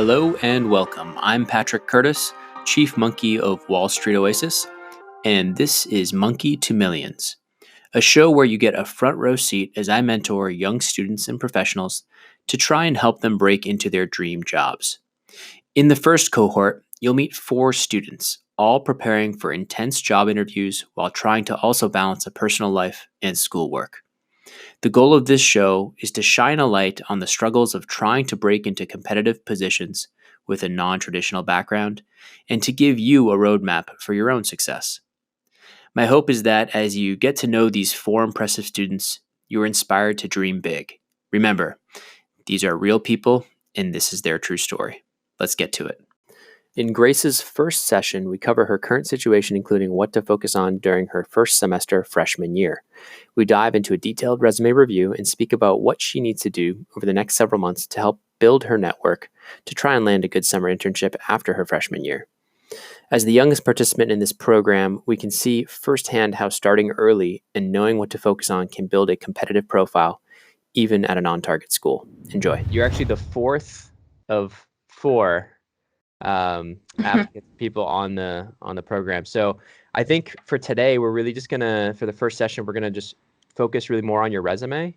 Hello and welcome. I'm Patrick Curtis, Chief Monkey of Wall Street Oasis, and this is Monkey to Millions, a show where you get a front row seat as I mentor young students and professionals to try and help them break into their dream jobs. In the first cohort, you'll meet 4 students, all preparing for intense job interviews while trying to also balance a personal life and schoolwork. The goal of this show is to shine a light on the struggles of trying to break into competitive positions with a non-traditional background and to give you a roadmap for your own success. My hope is that as you get to know these 4 impressive students, you are inspired to dream big. Remember, these are real people and this is their true story. Let's get to it. In Grace's first session, we cover her current situation, including what to focus on during her first semester freshman year. We dive into a detailed resume review and speak about what she needs to do over the next several months to help build her network to try and land a good summer internship after her freshman year. As the youngest participant in this program, we can see firsthand how starting early and knowing what to focus on can build a competitive profile, even at a non-target school. Enjoy. You're actually the 4th of 4 applicants, people on the program. So I think for today, we're really just gonna, for the first session, we're gonna just focus really more on your resume,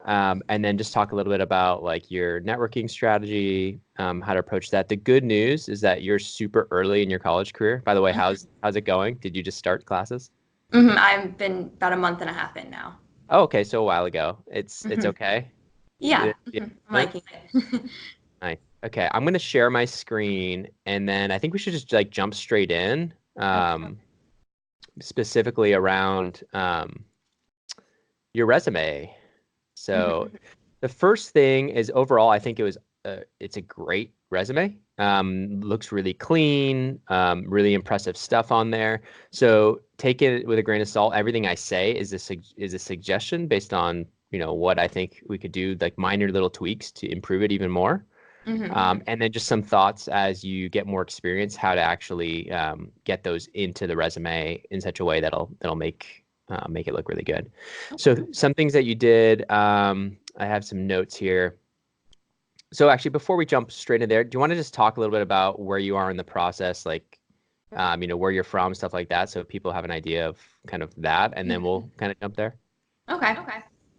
and then just talk a little bit about like your networking strategy, how to approach that. The good news is that you're super early in your college career. By the way, how's it going? Did you just start classes? I've been about a month and a half in now. Oh, okay, so a while ago. It's okay. Yeah, I'm liking it. Nice. Okay, I'm gonna share my screen, and then I think we should just like jump straight in, specifically around your resume. So the first thing is overall, I think it's a great resume. Looks really clean, really impressive stuff on there. So take it with a grain of salt. Everything I say is a suggestion based on what I think we could do, like minor little tweaks to improve it even more. And then just some thoughts as you get more experience, how to actually get those into the resume in such a way that'll make it look really good. Okay. So some things that you did, I have some notes here. So actually, before we jump straight in there, do you want to just talk a little bit about where you are in the process, like where you're from, stuff like that, so people have an idea of kind of that, and then we'll kind of jump there. Okay.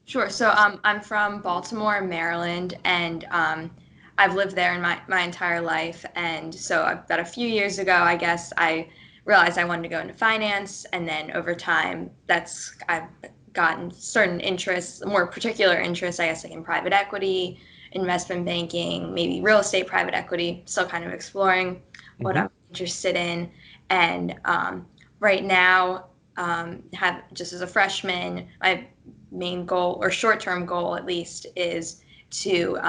Sure. So I'm from Baltimore, Maryland, and I've lived there in my entire life. And so about a few years ago, I guess I realized I wanted to go into finance. And then over time, I've gotten certain interests, more particular interests, I guess, like in private equity, investment banking, maybe real estate private equity, still kind of exploring what I'm interested in. And right now, just as a freshman, my main goal, or short-term goal at least, is to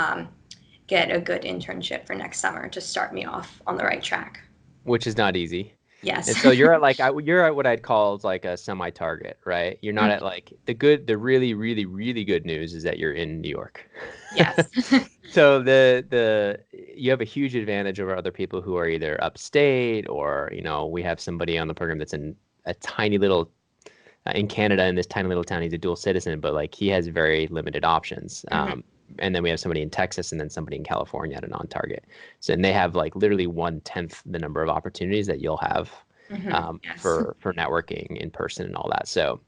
get a good internship for next summer to start me off on the right track. Which is not easy. Yes. And so you're at what I'd call like a semi-target, right? You're not at like the really, really, really good news is that you're in New York. Yes. So you have a huge advantage over other people who are either upstate or, we have somebody on the program that's in a tiny little in Canada, in this tiny little town. He's a dual citizen, but like he has very limited options. And then we have somebody in Texas and then somebody in California at a non-target. So, and they have like literally 1/10 the number of opportunities that you'll have for networking in person and all that. So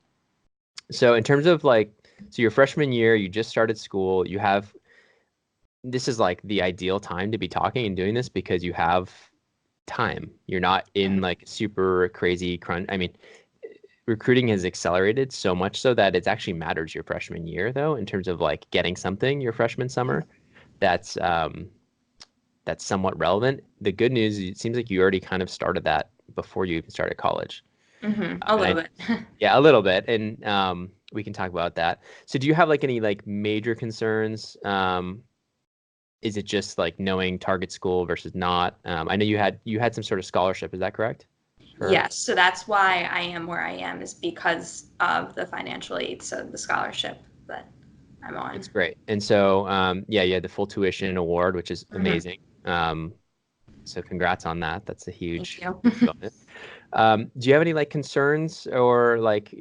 in terms of like, so your freshman year, you just started school, this is like the ideal time to be talking and doing this because you have time. You're not in like super crazy crunch. I mean, recruiting has accelerated so much so that it actually matters your freshman year, though, in terms of like getting something your freshman summer that's somewhat relevant. The good news is it seems like you already kind of started that before you even started college. A little bit. Yeah, a little bit. And we can talk about that. So do you have like any like major concerns? Is it just like knowing target school versus not? I know you had some sort of scholarship. Is that correct? Yes, so that's why I am where I am, is because of the financial aid, so the scholarship that I'm on. It's great. And so, you had the full tuition award, which is amazing. So congrats on that. That's a huge bonus. Do you have any like concerns or like,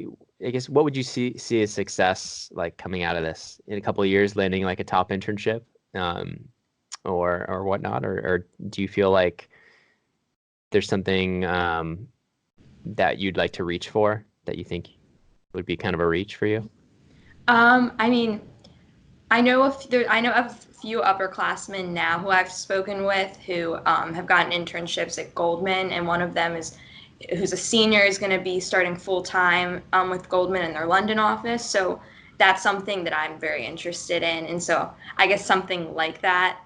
I guess, what would you see as success like coming out of this in a couple of years, landing like a top internship? or whatnot, or do you feel like there's something that you'd like to reach for that you think would be kind of a reach for you? I mean, I know of a few upperclassmen now who I've spoken with who have gotten internships at Goldman, and one of them who's a senior is going to be starting full time with Goldman in their London office. So that's something that I'm very interested in, and so I guess something like that,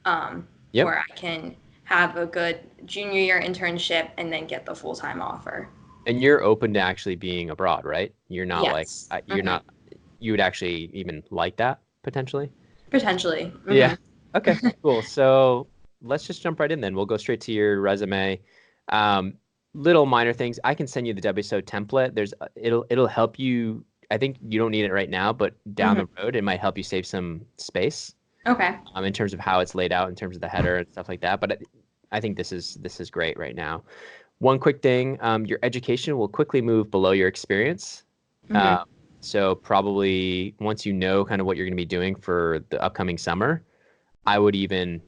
Yep. where I can have a good junior year internship and then get the full time offer. And you're open to actually being abroad, right? You're not like Yes. you're Hmm. not. You would actually even like that potentially. Potentially. Yeah. Hmm. Okay, cool. So let's just jump right in then. We'll go straight to your resume. Um, Little minor things. I can send you the WSO template. It'll help you. I think you don't need it right now, but down the Hmm. road, it might help you save some space Okay. in terms of how it's laid out, in terms of the header and stuff like that. But I think this is great right now. One quick thing, your education will quickly move below your experience. Hmm. Uh, so probably once you know kind of what you're going to be doing for the upcoming summer, I would even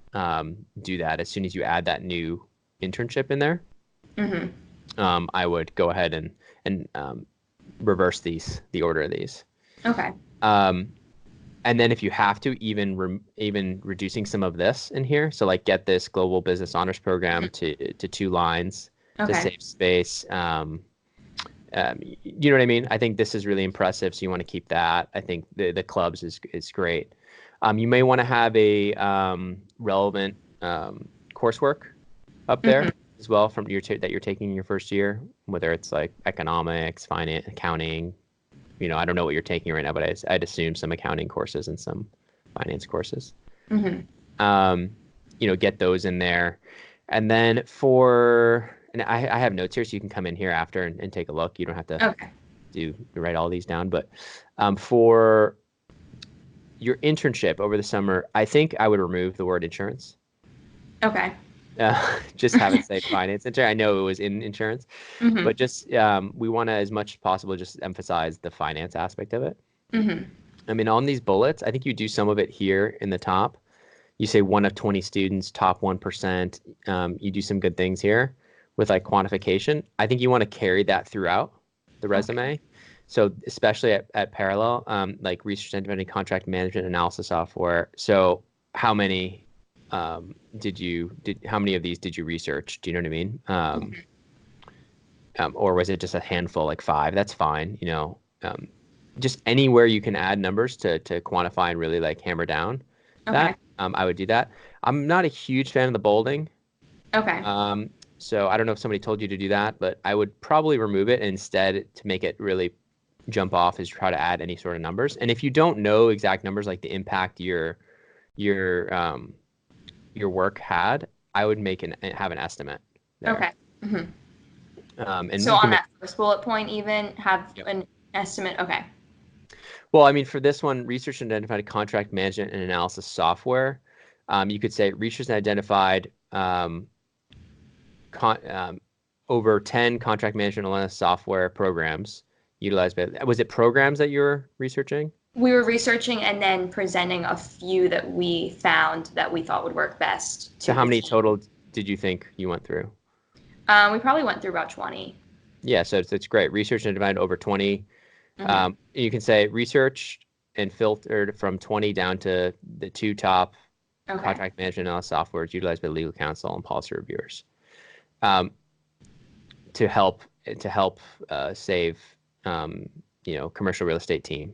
do that as soon as you add that new internship in there. Hmm. I would go ahead and reverse the order of these. Okay. Um, and then if you have to, even reducing some of this in here. So like get this global business honors program to 2 lines to Okay. save space. You know what I mean? I think this is really impressive. So you want to keep that. I think the clubs is great. You may want to have a relevant coursework up there Hmm. as well from that you're taking in your first year, whether it's like economics, finance, accounting. I don't know what you're taking right now, but I'd assume some accounting courses and some finance courses. Hmm. Um, get those in there. And then and I have notes here, so you can come in here after and take a look. You don't have to Okay. write all these down, but for your internship over the summer, I think I would remove the word insurance. Okay. Just have it say finance intern. I know it was in insurance, Hmm. but just we want to, as much as possible, just emphasize the finance aspect of it. Hmm. I mean, on these bullets, I think you do some of it here in the top. You say 1 of 20 students, top 1%. You do some good things here with like quantification. I think you want to carry that throughout the Okay. resume. So especially at Parallel, like research and independent contract management analysis software. So how many how many of these did you research? Do you know what I mean? Or was it just a handful, like 5? That's fine. Just anywhere you can add numbers to quantify and really like hammer down Okay. that, I would do that. I'm not a huge fan of the bolding. Okay. Um, so I don't know if somebody told you to do that, but I would probably remove it, and instead to make it really jump off is try to add any sort of numbers. And if you don't know exact numbers like the impact your your work had, I would have an estimate there. Okay. Hmm. And So you can on make. that first bullet point, even have Yep. an estimate. Okay. Well, I mean, for this one, research and identified contract management and analysis software, you could say research and identified con over 10 contract management and analysis software programs utilized by. Was it programs that you were researching? We were researching and then presenting a few that we found that we thought would work best So to how the many team. total did you think you went through? We probably went through about 20. Yeah, so it's great. Research and divided over 20. Hmm. You can say researched and filtered from 20 down to the 2 top Okay. contract management analysis softwares utilized by legal counsel and policy reviewers, um, to help save commercial real estate team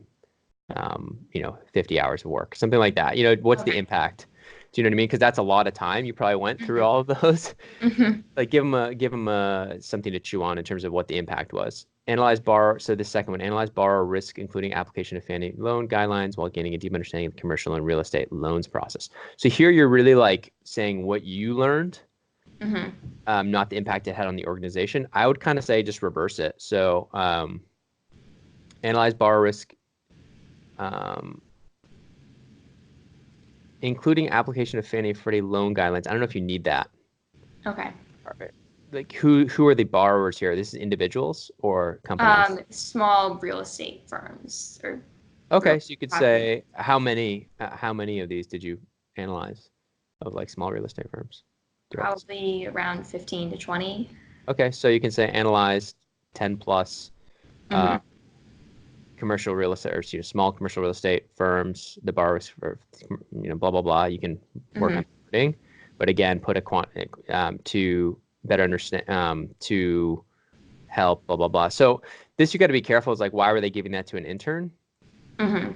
50 hours of work, something like that. What's the Okay. impact? Do you know what I mean? Because that's a lot of time. You probably went through Hmm. all of those. Hmm. Like give them something to chew on in terms of what the impact was. Analyze borrower. So the second one, analyze borrower risk, including application of Fannie loan guidelines, while gaining a deep understanding of the commercial and real estate loans process. So here you're really like saying what you learned, Hmm. not the impact it had on the organization. I would kind of say just reverse it. So analyze borrower risk, um, including application of Fannie and Freddie loan guidelines. I don't know if you need that. Okay. All right. Like who are the borrowers here? This is individuals or companies? Small real estate firms or real Okay, so you could property. say how many of these did you analyze? of like small real estate firms? Probably around 15 to 20. Okay, so you can say analyzed 10 plus Mm-hmm. commercial real estate or small commercial real estate firms, the borrowers for blah blah blah. You can work Mm-hmm. on coding, but again, put a to better understand to help blah blah blah. So this you got to be careful. Is like, why were they giving that to an intern? Mm-hmm.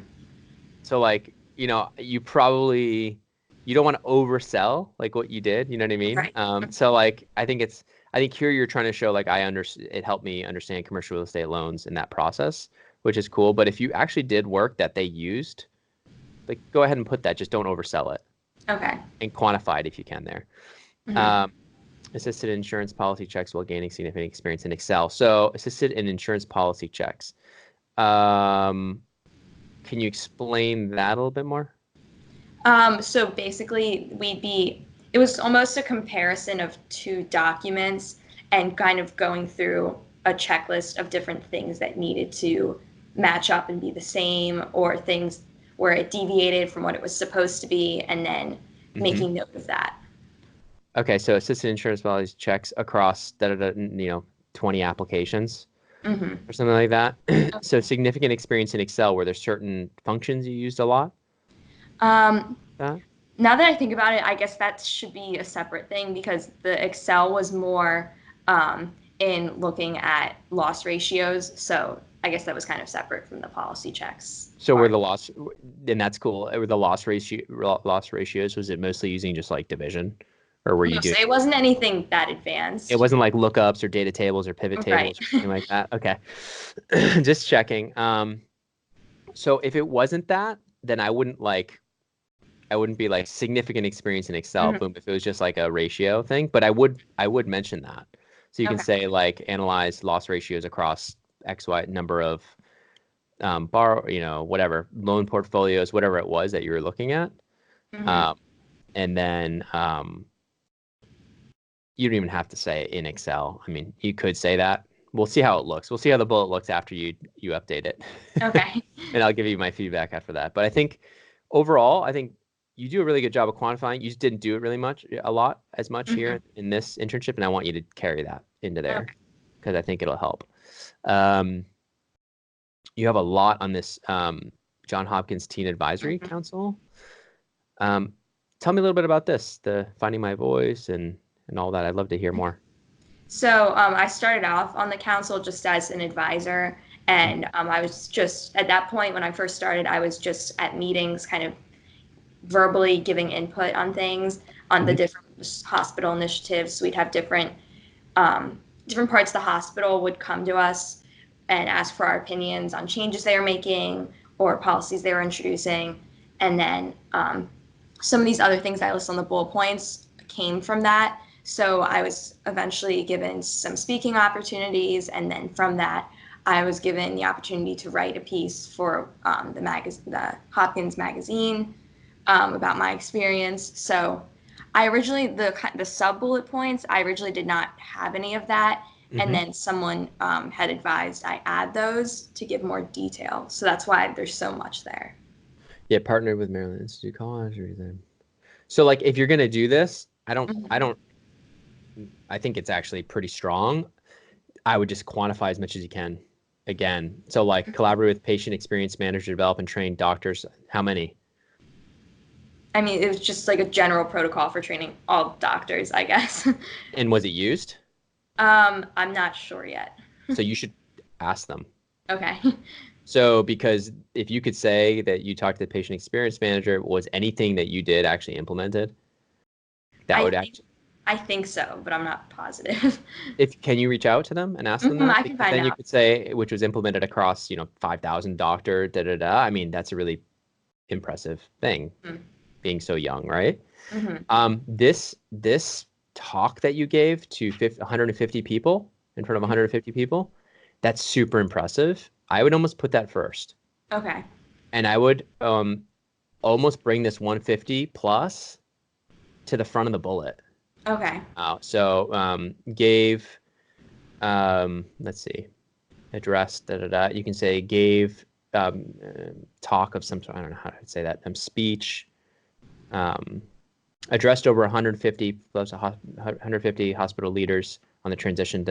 So like, you don't want to oversell like what you did. You know what I mean? Right. So like, I think here you're trying to show like it helped me understand commercial real estate loans in that process, which is cool. But if you actually did work that they used, like go ahead and put that. Just don't oversell it Okay. and quantify it if you can there. Mm-hmm. Um, assisted insurance policy checks while gaining significant experience in Excel. So assisted in insurance policy checks. Can you explain that a little bit more? So basically, it was almost a comparison of two documents and kind of going through a checklist of different things that needed to match up and be the same, or things where it deviated from what it was supposed to be, and then Mm-hmm. making note of that. Okay, so assisted insurance policy checks across 20 applications Mm-hmm. or something like that. So significant experience in Excel, where there's certain functions you used a lot. Um, That Now that I think about it, I guess that should be a separate thing, because the Excel was more in looking at loss ratios. So I guess that was kind of separate from the policy checks so were part. the loss, and that's cool. Were the loss ratios, was it mostly using just like division, or were you doing? Mostly, it wasn't anything that It advanced. wasn't like lookups or data tables or pivot Right. tables or anything like that. Okay, just checking. So if it wasn't that, then I wouldn't be like significant experience in Excel. Mhm. Boom. If it was just like a ratio thing, but I would mention that. So you can Okay. say like analyze loss ratios across X, Y number of whatever loan portfolios, whatever it was that you were looking at. Hmm. Um, and then you don't even have to say it in Excel. I mean, you could say that. We'll see how it looks. We'll see how the bullet looks after you update it. Okay. And I'll give you my feedback after that. But I think overall, I think you do a really good job of quantifying. You just didn't do it really as much Hmm. here in this internship, and I want you to carry that into there Okay. because I think it'll help. Um, you have a lot on this John Hopkins Teen Advisory Mhm. Council. Um, tell me a little bit about this, the finding my voice and all that. I'd love to hear more. So I started off on the council just as an advisor, and I was just at that point when I first started, I was just at meetings, kind of verbally giving input on things, on the Mhm. different hospital initiatives. We'd have different parts of the hospital would come to us and ask for our opinions on changes they were making or policies they were introducing. And then some of these other things I list on the bullet points came from that. So I was eventually given some speaking opportunities, and then from that, I was given the opportunity to write a piece for the Hopkins magazine, about my experience. So I originally the sub bullet points, I originally did not have any of that, and Mhm. then someone had advised I add those to give more detail. So that's why there's so much there. Yeah, partnered with Maryland Institute College or anything. So like if you're gonna do this, I think it's actually pretty strong. I would just quantify as much as you can. Again, so like collaborate with patient experience manager, develop and train doctors. How many? I mean, it was just like a general protocol for training all doctors, I guess. And was it used? I'm not sure yet. So you should ask them. Okay. So because if you could say that you talked to the patient experience manager, was anything that you did actually implemented? That I would think actually, I think so, but I'm not positive. if can you reach out to them and ask them Mhm, that? I can Because find then you out. could say which was implemented across 5,000 doctor da da da. I mean that's a really impressive thing being so young, right? Mm-hmm. This talk that you gave to 150 people in front of 150 people, that's super impressive. I would almost put that first, Okay. and I would almost bring this 150 plus to the front of the bullet. Okay. So gave, let's see, address da da da. You can say gave talk of some sort. I don't know how to say that. Speech. Um, Addressed over 150 plus 150 hospital leaders on the transition.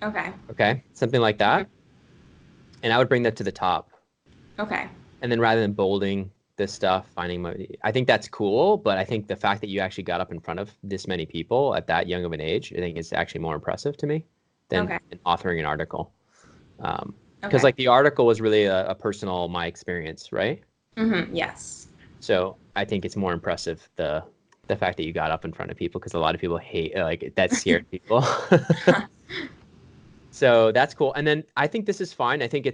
Okay. Okay, something like that. And I would bring that to the top. Okay. And then rather than bolding this stuff, I think that's cool. But I think the fact that you actually got up in front of this many people at that young of an age, I think is actually more impressive to me than authoring an article. Because like the article was really a personal, my experience, right? Yes. So I think it's more impressive the fact that you got up in front of people, because a lot of people hate that scared people. So that's cool. And then I think this is fine. I think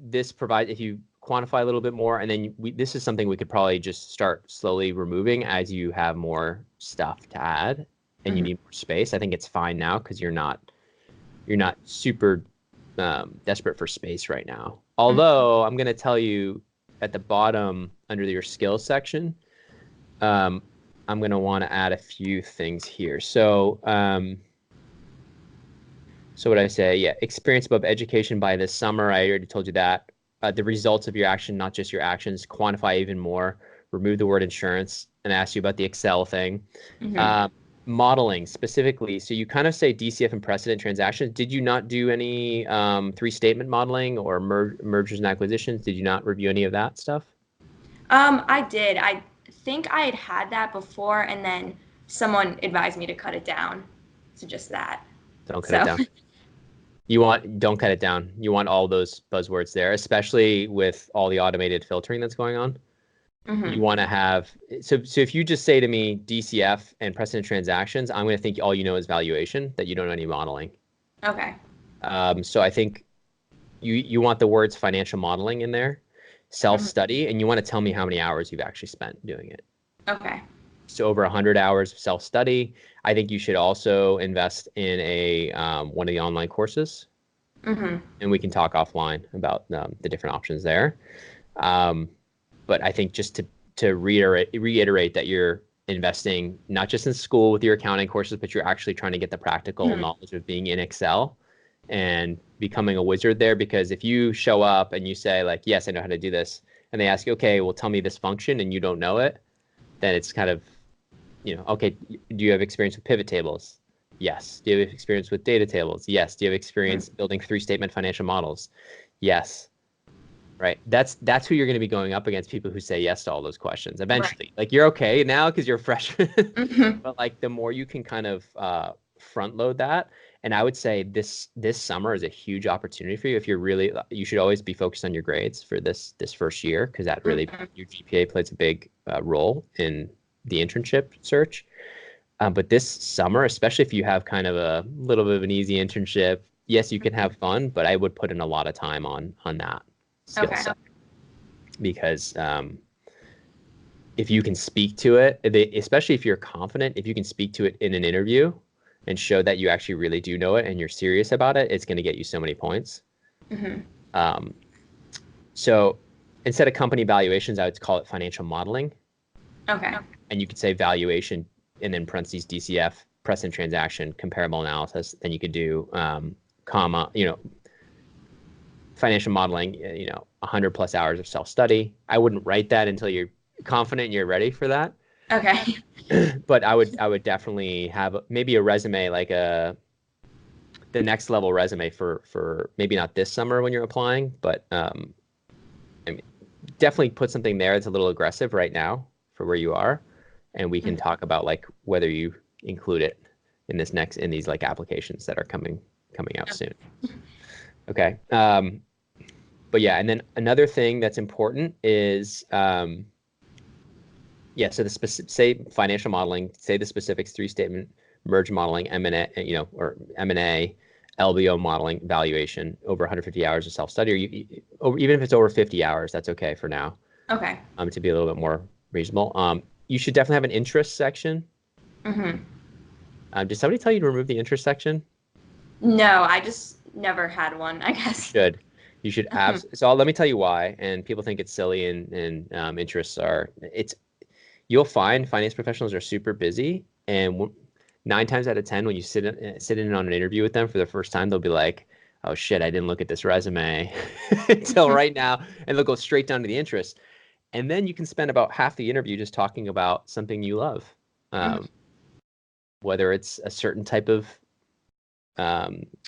this provides, if you quantify a little bit more, and then this is something we could probably just start slowly removing as you have more stuff to add and you need more space. I think it's fine now because you're not super desperate for space right now. Although I'm going to tell you at the bottom under your skills section, I'm going to want to add a few things here. So, so what I say, yeah, experience above education by this summer. I already told you that. The results of your action, not just your actions. Quantify even more. Remove the word insurance and ask you about the Excel thing. Modeling specifically. So you kind of say DCF and precedent transactions. Did you not do any three-statement modeling or mergers and acquisitions? Did you not review any of that stuff? I did. I think I had that before, and then someone advised me to cut it down. So just that. Don't cut it down. Don't cut it down. You want all those buzzwords there, especially with all the automated filtering that's going on. You want to have, so if you just say to me DCF and precedent transactions, I'm going to think all you know is valuation, that you don't know any modeling. Okay. So I think you want the words financial modeling in there, self-study, and you want to tell me how many hours you've actually spent doing it. Okay. So over 100 hours of self-study. I think you should also invest in one of the online courses, and we can talk offline about the different options there. But I think just to reiterate that you're investing not just in school with your accounting courses, but you're actually trying to get the practical knowledge of being in Excel and becoming a wizard there. Because if you show up and you say like, yes, I know how to do this, and they ask you, okay, well, tell me this function, and you don't know it, then it's kind of, okay, do you have experience with pivot tables? Yes. Do you have experience with data tables? Yes. Do you have experience building three-statement financial models? Yes. Right. That's who you're going to be going up against, people who say yes to all those questions eventually. Like you're okay now because you're a freshman, but like the more you can kind of front load that. And I would say this summer is a huge opportunity for you. If you should always be focused on your grades for this first year, because that really, your GPA plays a big role in the internship search. But this summer, especially if you have kind of a little bit of an easy internship, yes, you can have fun, but I would put in a lot of time on that skill set. Because if you can speak to it, especially if you're confident, if you can speak to it in an interview and show that you actually really do know it and you're serious about it, it's going to get you so many points. So instead of company valuations, I would call it financial modeling. Okay. And you could say valuation and then parentheses DCF, precedent transaction, comparable analysis. Then you could do financial modeling, 100 plus hours of self-study. I wouldn't write that until you're confident you're ready for that. Okay. But I would definitely have maybe a resume, like the next level resume for maybe not this summer when you're applying, but definitely put something there that's a little aggressive right now for where you are, and we can talk about like whether you include it in these like applications that are coming out soon. Okay. But yeah, and then another thing that's important is, so say financial modeling, say the specifics, three-statement merge modeling, M&A, or M&A, LBO modeling, valuation, over 150 hours of self-study, or even if it's over 50 hours, that's okay for now. Okay. To be a little bit more reasonable. You should definitely have an interest section. Did somebody tell you to remove the interest section? No, I just never had one, I guess. You should so let me tell you why. And people think it's silly, and interests are. You'll find finance professionals are super busy, and 9 times out of 10, when you sit in on an interview with them for the first time, they'll be like, "Oh shit, I didn't look at this resume until right now," and they'll go straight down to the interest. And then you can spend about half the interview just talking about something you love, Mhm. Whether it's a certain type of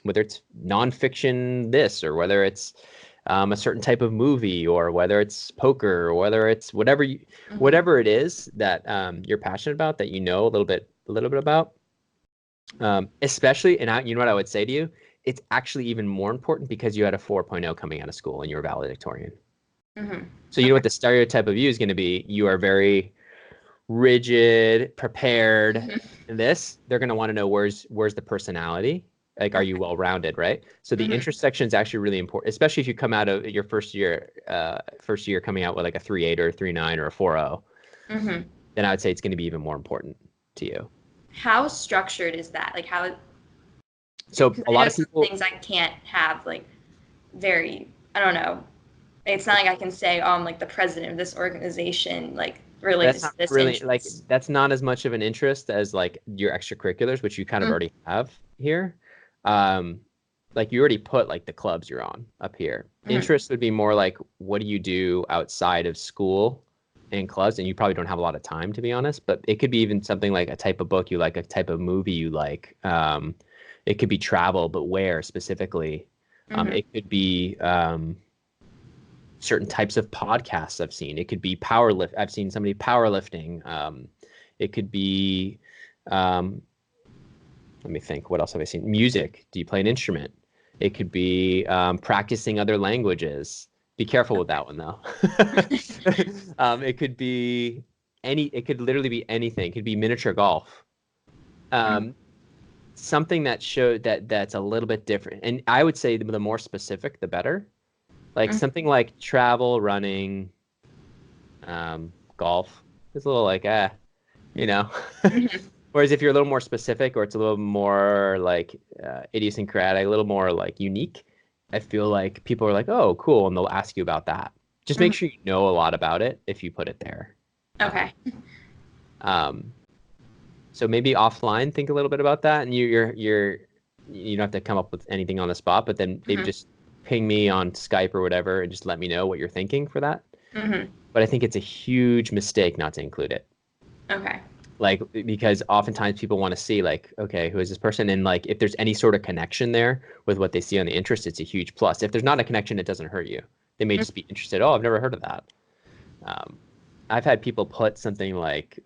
whether it's nonfiction this, or whether it's a certain type of movie, or whether it's poker, or whether it's Mhm. whatever it is that you're passionate about, that you know a little bit about. Especially, and you know what I would say to you, it's actually even more important because you had a 4.0 coming out of school and you're a valedictorian. Mhm. So you know Okay. what the stereotype of you is going to be. You are very rigid, prepared. Mhm. And this, they're going to want to know where's the personality. Like, are you Okay. well-rounded, right? So the Mhm. intersection is actually really important, especially if you come out of your first year coming out with like a 3.8 or a 3.9 or a 4.0. Mhm. Then I would say it's going to be even more important to you. How structured is that? Like how? So Because a I lot know of some people, things I can't have like very. I don't know. It's not like I can say, oh, I'm like the president of this organization, like related that's to not this really like, interest. that's not as much of an interest as like your extracurriculars, which you kind of Mhm. already have here. Um, like you already put like the clubs you're on up here. Mhm. Interest would be more like, what do you do outside of school and clubs? And you probably don't have a lot of time, to be honest, but it could be even something like a type of book you like, a type of movie you like. It could be travel, but where specifically? Mhm. It could be certain types of podcasts I've seen. It could be powerlift. I've seen somebody powerlifting. It could be, um, let me think. What else have I seen? Music. Do you play an instrument? It could be practicing other languages. Be careful with that one though. It could be any. It could literally be anything. It could be miniature golf. Mhm. Um, Something that showed that's a little bit different. And I would say the more specific, the better. Like Mhm. something like travel, running, golf is a little like you know. Mhm. Whereas if you're a little more specific, or it's a little more like idiosyncratic, a little more like unique, I feel like people are like, oh, cool, and they'll ask you about that. Just make Mhm. sure you know a lot about it if you put it there. Okay. Um, so maybe offline, think a little bit about that, and you don't have to come up with anything on the spot, but then maybe Mhm. just ping me on Skype or whatever, and just let me know what you're thinking for that. Mhm. But I think it's a huge mistake not to include it. Okay. Like, because oftentimes people want to see like, okay, who is this person? And like, if there's any sort of connection there with what they see on the interest, it's a huge plus. If there's not a connection, it doesn't hurt you. They may just be interested. Oh, I've never heard of that. Um, I've had people put something like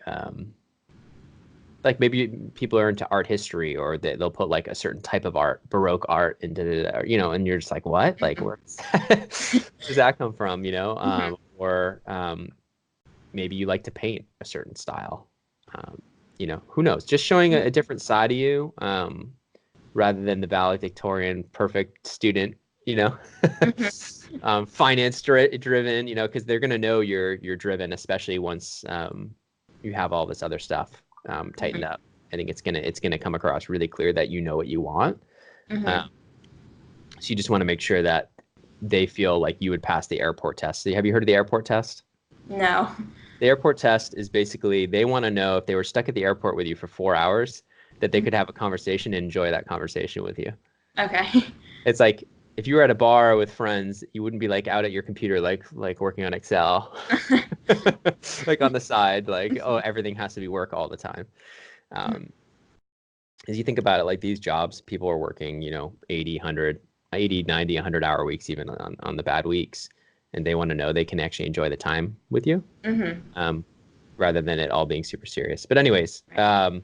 maybe people are into art history, or they'll put like a certain type of art, Baroque art, and and you're just like, what? Like, Mhm. where does that come from? Mhm. Or maybe you like to paint a certain style. Um, who knows? Just showing a different side of you, rather than the valedictorian, perfect student. You know, Mhm. finance driven. Because they're gonna know you're driven, especially once you have all this other stuff tightened Mhm. up. I think it's gonna come across really clear that you know what you want. Um, Mhm. so you just want to make sure that they feel like you would pass the airport test. So have you heard of the airport test? No. The airport test is basically, they want to know if they were stuck at the airport with you for 4 hours, that they could have a conversation and enjoy that conversation with you. Okay. It's like if you were at a bar with friends, you wouldn't be like out at your computer like working on Excel, like on the side, like, oh, everything has to be work all the time. Um, as you think about it, like these jobs, people are working, 80, 100, 80, 90, 100-hour weeks, even on the bad weeks, and they want to know they can actually enjoy the time with you. Mhm. Um, Rather than it all being super serious. But anyways, Right.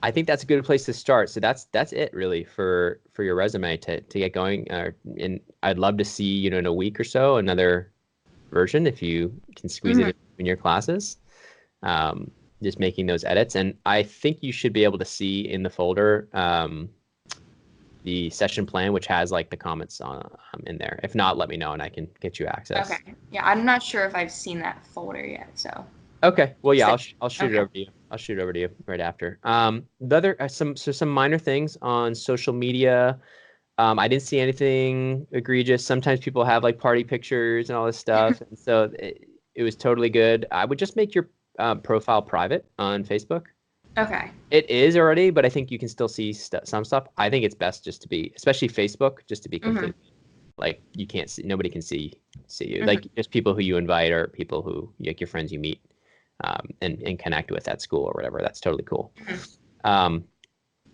I think that's a good place to start. So that's it really for your resume to get going. And I'd love to see, in a week or so, another version if you can squeeze Mhm. it in your classes. Um, just making those edits, and I think you should be able to see in the folder the session plan, which has like the comments on in there. If not, let me know and I can get you Okay. access. Yeah, I'm not sure if I've seen that folder yet, so. Okay. Well, yeah, So- I'll shoot it Okay. over to you. I'll shoot it over to you right after. The other some minor things on social media. I didn't see anything egregious. Sometimes people have like party pictures and all this stuff, and so it was totally good. I would just make your profile private on Facebook. Okay. It is already, but I think you can still see some stuff. I think it's best just to be, especially Facebook, just to be Mhm. completely like you can't see, nobody can see you. Mhm. Like just people who you invite or people who like your friends you meet. and connect with at school or whatever. That's totally cool. And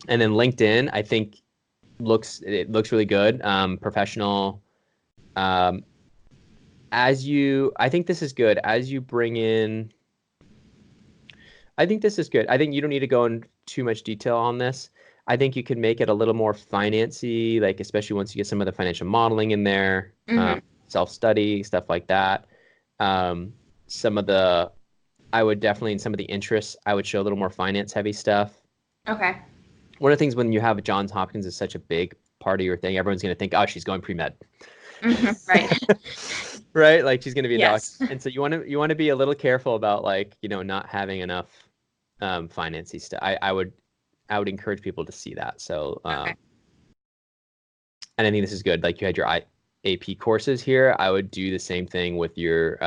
then LinkedIn, I think looks really good, professional. I think this is good as you bring in. I think this is good. I think you don't need to go in too much detail on this. I think you can make it a little more financy, like especially once you get some of the financial modeling in there, self-study, stuff like that. I would definitely, in some of the interests, I would show a little more finance heavy stuff. Okay. One of the things when you have Johns Hopkins is such a big part of your thing, everyone's going to think, oh, she's going pre-med. Right. Right? Like she's going to be a Yes. doctor. And so you want to be a little careful about like, not having enough financy stuff. I would encourage people to see that. So, Okay. and I think this is good. Like you had your AP courses here. I would do the same thing with your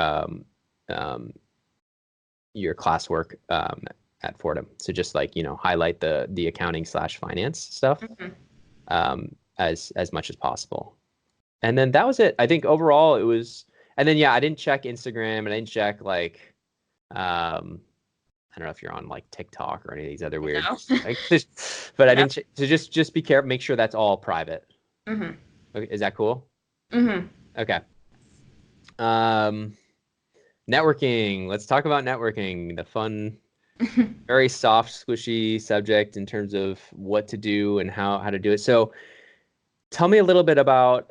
classwork at Fordham. So just like, highlight the accounting / finance stuff as much as possible. And then that was it. I think overall it was, and then, I didn't check Instagram and I didn't check like, I don't know if you're on like TikTok or any of these other weird, but I didn't, so just be careful, make sure that's all private. Okay, is that cool? Okay. Networking. Let's talk about networking, the fun, very soft, squishy subject in terms of what to do and how to do it. So tell me a little bit about,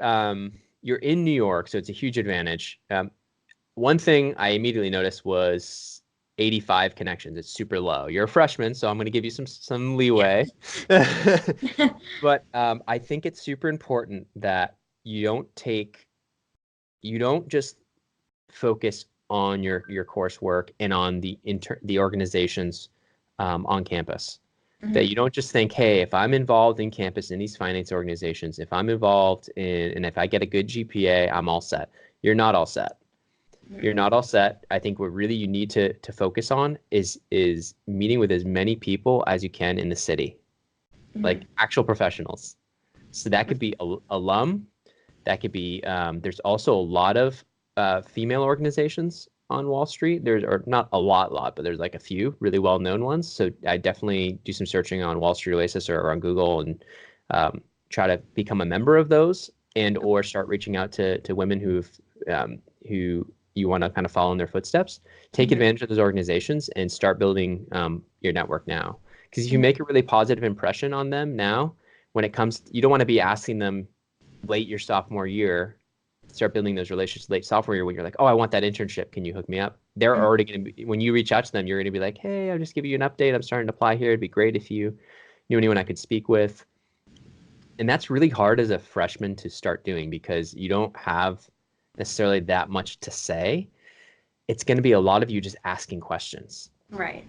you're in New York, so it's a huge advantage. One thing I immediately noticed was 85 connections. It's super low. You're a freshman, so I'm going to give you some leeway. But I think it's super important that you don't just focus on your coursework and on the organizations on campus. That you don't just think, hey, if I'm involved in campus in these finance organizations, if I'm involved in, and if I get a good GPA, I'm all set. You're not all set. You're not all set. I think what really you need to focus on is meeting with as many people as you can in the city, like actual professionals. So that could be alum. That could be, there's also a lot of female organizations on Wall Street. There's, or not a lot, but there's like a few really well-known ones. So I definitely do some searching on Wall Street Oasis or on Google and try to become a member of those, and or start reaching out to women who you want to kind of follow in their footsteps. Take advantage of those organizations and start building your network now. Because if you make a really positive impression on them now, when it comes, you don't want to be asking them late your sophomore year. Start building those relationships late sophomore year when you're like, oh, I want that internship. Can you hook me up? They're already going to be, when you reach out to them, you're going to be like, hey, I'll just give you an update. I'm starting to apply here. It'd be great if you knew anyone I could speak with. And that's really hard as a freshman to start doing because you don't have necessarily that much to say. It's going to be a lot of you just asking questions. Right.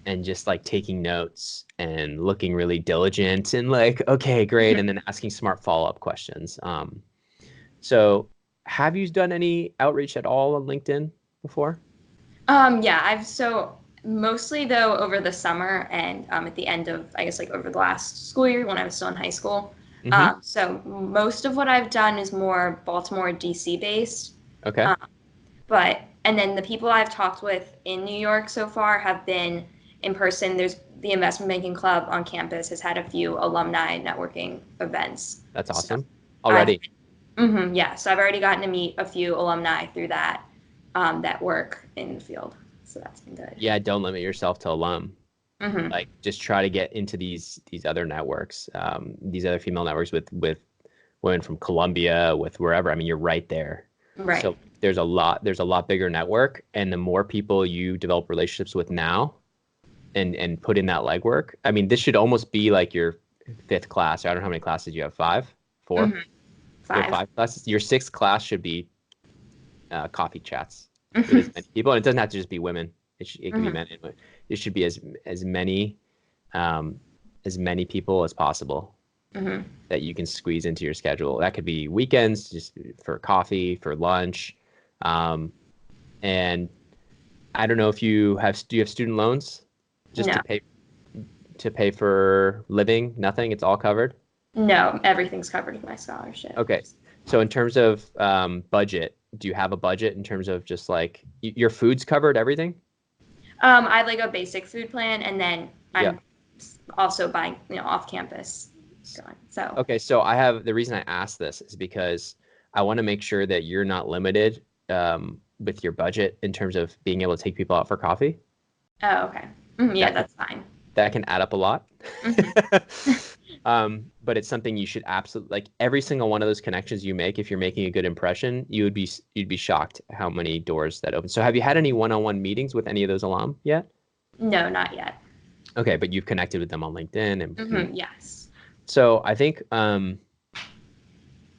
And just like taking notes and looking really diligent and like, okay, great. And then asking smart follow-up questions. So have you done any outreach at all on LinkedIn before? Yeah, so mostly though over the summer and at the end of, I guess, like over the last school year when I was still in high school. So most of what I've done is more Baltimore, DC based. Okay. And then the people I've talked with in New York so far have been in person. There's the investment banking club on campus has had a few alumni networking events. That's awesome. Already. Yeah, so I've already gotten to meet a few alumni through that that work in the field. So that's been good. Yeah, don't limit yourself to alum. Like just try to get into these other networks, these other female networks with women from Columbia, with wherever. I mean, you're right there. Right. So there's a lot bigger network, and the more people you develop relationships with now and put in that legwork. I mean, this should almost be like your 5th class. I don't know how many classes you have. 5? 4? 5 classes. Your 6th class should be coffee chats with as many people, and it doesn't have to just be women. It can be men. It should be as many people as possible that you can squeeze into your schedule. That could be weekends, just for coffee, for lunch, and I don't know if do you have student loans just to pay for living? Nothing. It's all covered. No, everything's covered with my scholarship. Okay. So in terms of budget, do you have a budget in terms of just like your food's covered, everything? I have like a basic food plan, and then Yeah. I'm also buying, off campus going. So Okay, so the reason I asked this is because I want to make sure that you're not limited with your budget in terms of being able to take people out for coffee. oh, okay. Yeah, That can that's fine. that can add up a lot. Hmm. But it's something you should absolutely like every single one of those connections you make, if you're making a good impression, you'd be shocked how many doors that open. So have you had any one-on-one meetings with any of those alum yet? No, not yet. Okay, but you've connected with them on LinkedIn and Yes. so I think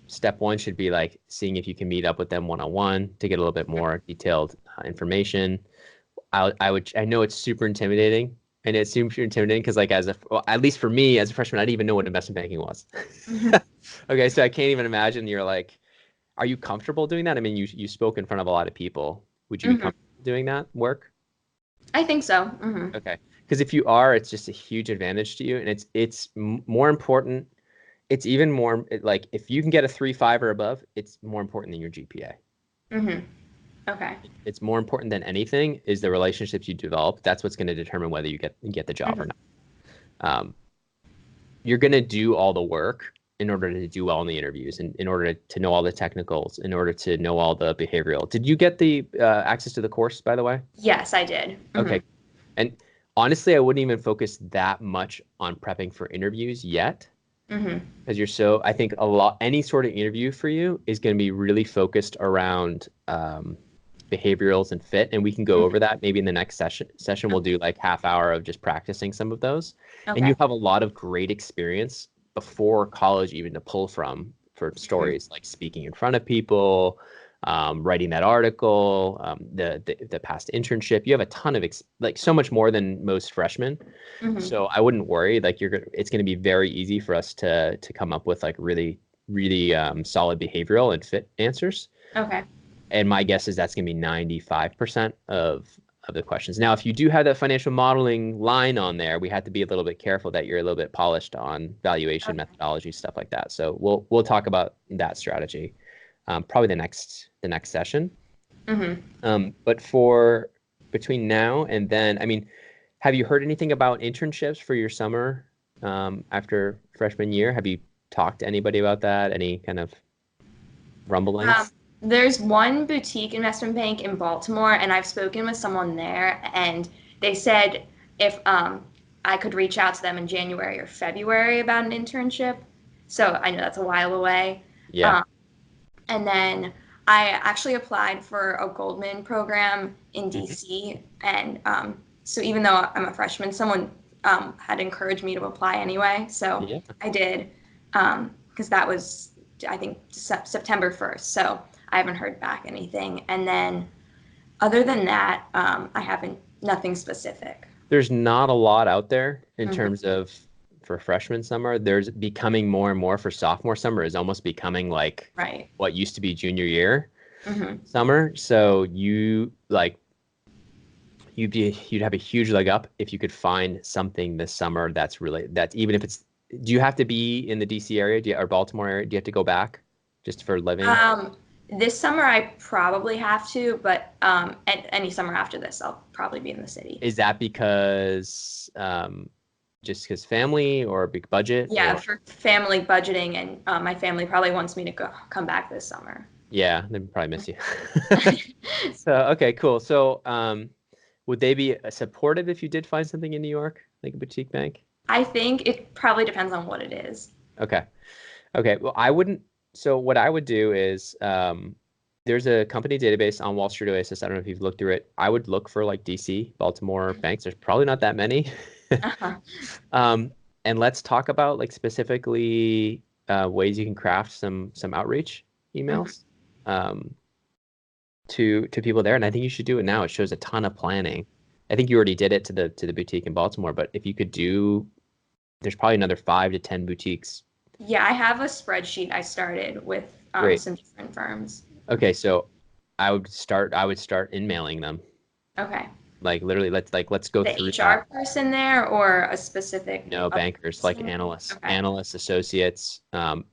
step one should be like seeing if you can meet up with them one-on-one to get a little bit more detailed information. I know it's super intimidating, and it's super intimidating because like well, at least for me as a freshman, I didn't even know what investment banking was. Okay, so I can't even imagine. You're like, are you comfortable doing that? I mean, you spoke in front of a lot of people. Would you be comfortable doing that work? I think so. Okay, because if you are, it's just a huge advantage to you, and it's more important. It's even more like if you can get a 3.5 or above, it's more important than your GPA. Okay. It's more important than anything is the relationships you develop. That's what's going to determine whether you get the job or not. You're going to do all the work in order to do well in the interviews, and in order to know all the technicals, in order to know all the behavioral. Did you get the access to the course, by the way? Yes, I did. Okay. And honestly, I wouldn't even focus that much on prepping for interviews yet. Because I think any sort of interview for you is going to be really focused around behaviorals and fit. And we can go over that maybe in the next session. We'll do like half hour of just practicing some of those. Okay. And you have a lot of great experience before college even to pull from for stories like speaking in front of people, writing that article, the past internship. You have a ton of like so much more than most freshmen. So I wouldn't worry. Like it's going to be very easy for us to come up with like really solid behavioral and fit answers. Okay. And my guess is that's going to be 95% of the questions. Now, if you do have that financial modeling line on there, we have to be a little bit careful that you're a little bit polished on valuation methodology, stuff like that. So we'll talk about that strategy probably the next session. But for between now and then, I mean, have you heard anything about internships for your summer after freshman year? Have you talked to anybody about that? Any kind of rumblings? There's one boutique investment bank in Baltimore, and I've spoken with someone there, and they said if I could reach out to them in January or February about an internship. So I know that's a while away. Yeah. And then I actually applied for a Goldman program in DC, and so even though I'm a freshman, someone had encouraged me to apply anyway. So Yeah. I did, because that was, I think, September 1st. So I haven't heard back anything. And then other than that, nothing specific. There's not a lot out there in terms of for freshman summer. There's becoming more and more for sophomore summer is almost becoming like what used to be junior year summer. So you'd have a huge leg up if you could find something this summer that's even if it's, do you have to be in the DC area or Baltimore area? Do you have to go back just for living? This summer I probably have to, but any summer after this, I'll probably be in the city. Is that because just because family or big budget? Yeah, for family budgeting, and my family probably wants me to come back this summer. Yeah, they probably miss you. So, okay, cool. So would they be supportive if you did find something in New York, like a boutique bank? I think it probably depends on what it is. Okay. Well, so what I would do is there's a company database on Wall Street Oasis. I don't know if you've looked through it. I would look for like DC, Baltimore banks. There's probably not that many. And let's talk about like specifically ways you can craft some outreach emails to people there. And I think you should do it now. It shows a ton of planning. I think you already did it to the boutique in Baltimore, but if you could there's probably another 5 to 10 boutiques. Yeah, I have a spreadsheet I started with some different firms. Okay, so I would start in mailing them. Okay. Like literally, let's go through the HR person there or a specific? No, bankers, like analysts, okay. Analysts, associates.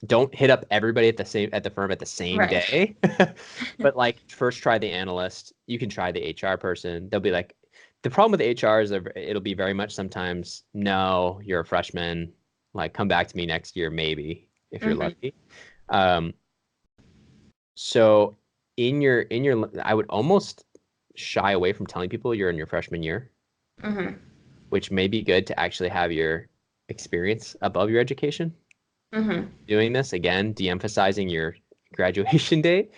Don't hit up everybody at the firm at the same day, but like first try the analyst. You can try the HR person. They'll be like, the problem with HR is it'll be very much sometimes, no, you're a freshman, like come back to me next year, maybe, if you're lucky. So I would almost shy away from telling people you're in your freshman year, which may be good to actually have your experience above your education. Doing this, again, de-emphasizing your graduation date,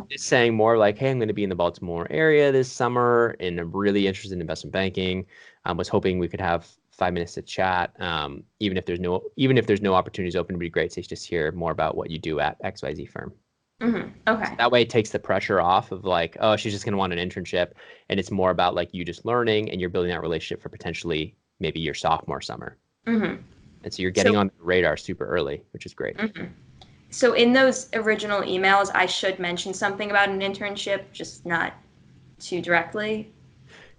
just saying more like, hey, I'm going to be in the Baltimore area this summer and I'm really interested in investment banking. I was hoping we could have 5 minutes to chat. Even if there's no opportunities open, it'd be great to just hear more about what you do at XYZ firm. Okay. So that way it takes the pressure off of like, oh, she's just going to want an internship. And it's more about like you just learning and you're building that relationship for potentially maybe your sophomore summer. And so you're getting on the radar super early, which is great. So in those original emails, I should mention something about an internship, just not too directly.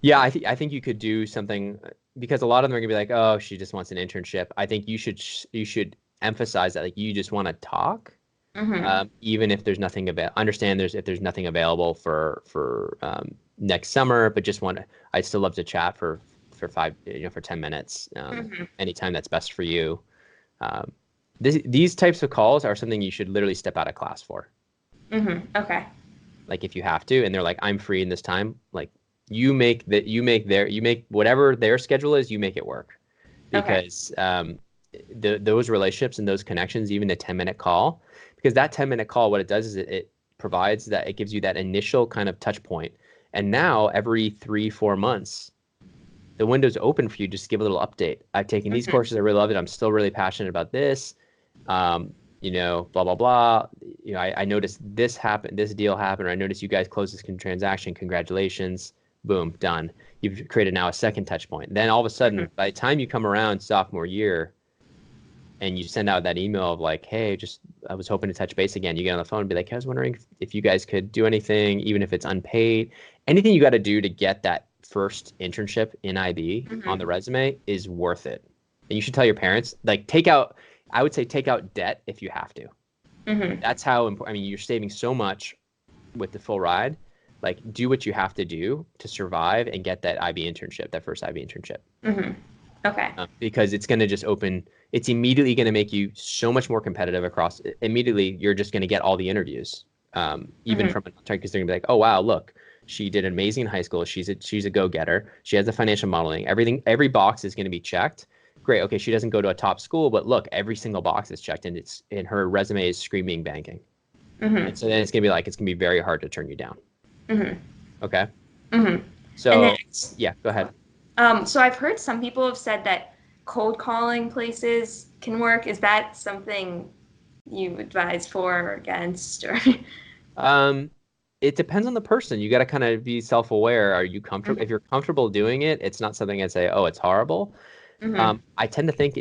Yeah, I think you could do something because a lot of them are gonna be like, oh, she just wants an internship. I think you should emphasize that like you just want to talk, even if there's nothing understand if there's nothing available for next summer, but I'd still love to chat for 10 minutes, anytime that's best for you. These types of calls are something you should literally step out of class for. Okay. Like if you have to, and they're like, I'm free in this time, like you make whatever their schedule is, you make it work. Because those relationships and those connections, even a 10-minute call, because that 10-minute call, what it does is it provides that, it gives you that initial kind of touch point. And now every 3-4 months, the window's open for you. Just give a little update. I've taken these courses. I really love it. I'm still really passionate about this. Blah, blah, blah. I noticed this happened, this deal happened, or I noticed you guys closed this transaction. Congratulations. Boom, done. You've created now a second touch point. Then all of a sudden, by the time you come around sophomore year and you send out that email of like, hey, I was hoping to touch base again. You get on the phone and be like, I was wondering if you guys could do anything, even if it's unpaid, anything you got to do to get that first internship in IB on the resume is worth it. And you should tell your parents, like I would say take out debt if you have to. That's how important. I mean, you're saving so much with the full ride. Like do what you have to do to survive and get that IB internship, that first IB internship. Okay. Because it's going to just it's immediately going to make you so much more competitive immediately. You're just going to get all the interviews, even from because they're going to be like, oh, wow, look, she did amazing in high school. She's a go-getter. She has the financial modeling. Every box is going to be checked. Great. Okay, she doesn't go to a top school, but look, every single box is checked, and her resume is screaming banking. And so then it's going to be very hard to turn you down. Okay. So yeah, go ahead. So I've heard some people have said that cold calling places can work. Is that something you advise for or against, or? It depends on the person. You got to kind of be self-aware. Are you comfortable? If you're comfortable doing it, it's not something I'd say, oh, it's horrible. I tend to think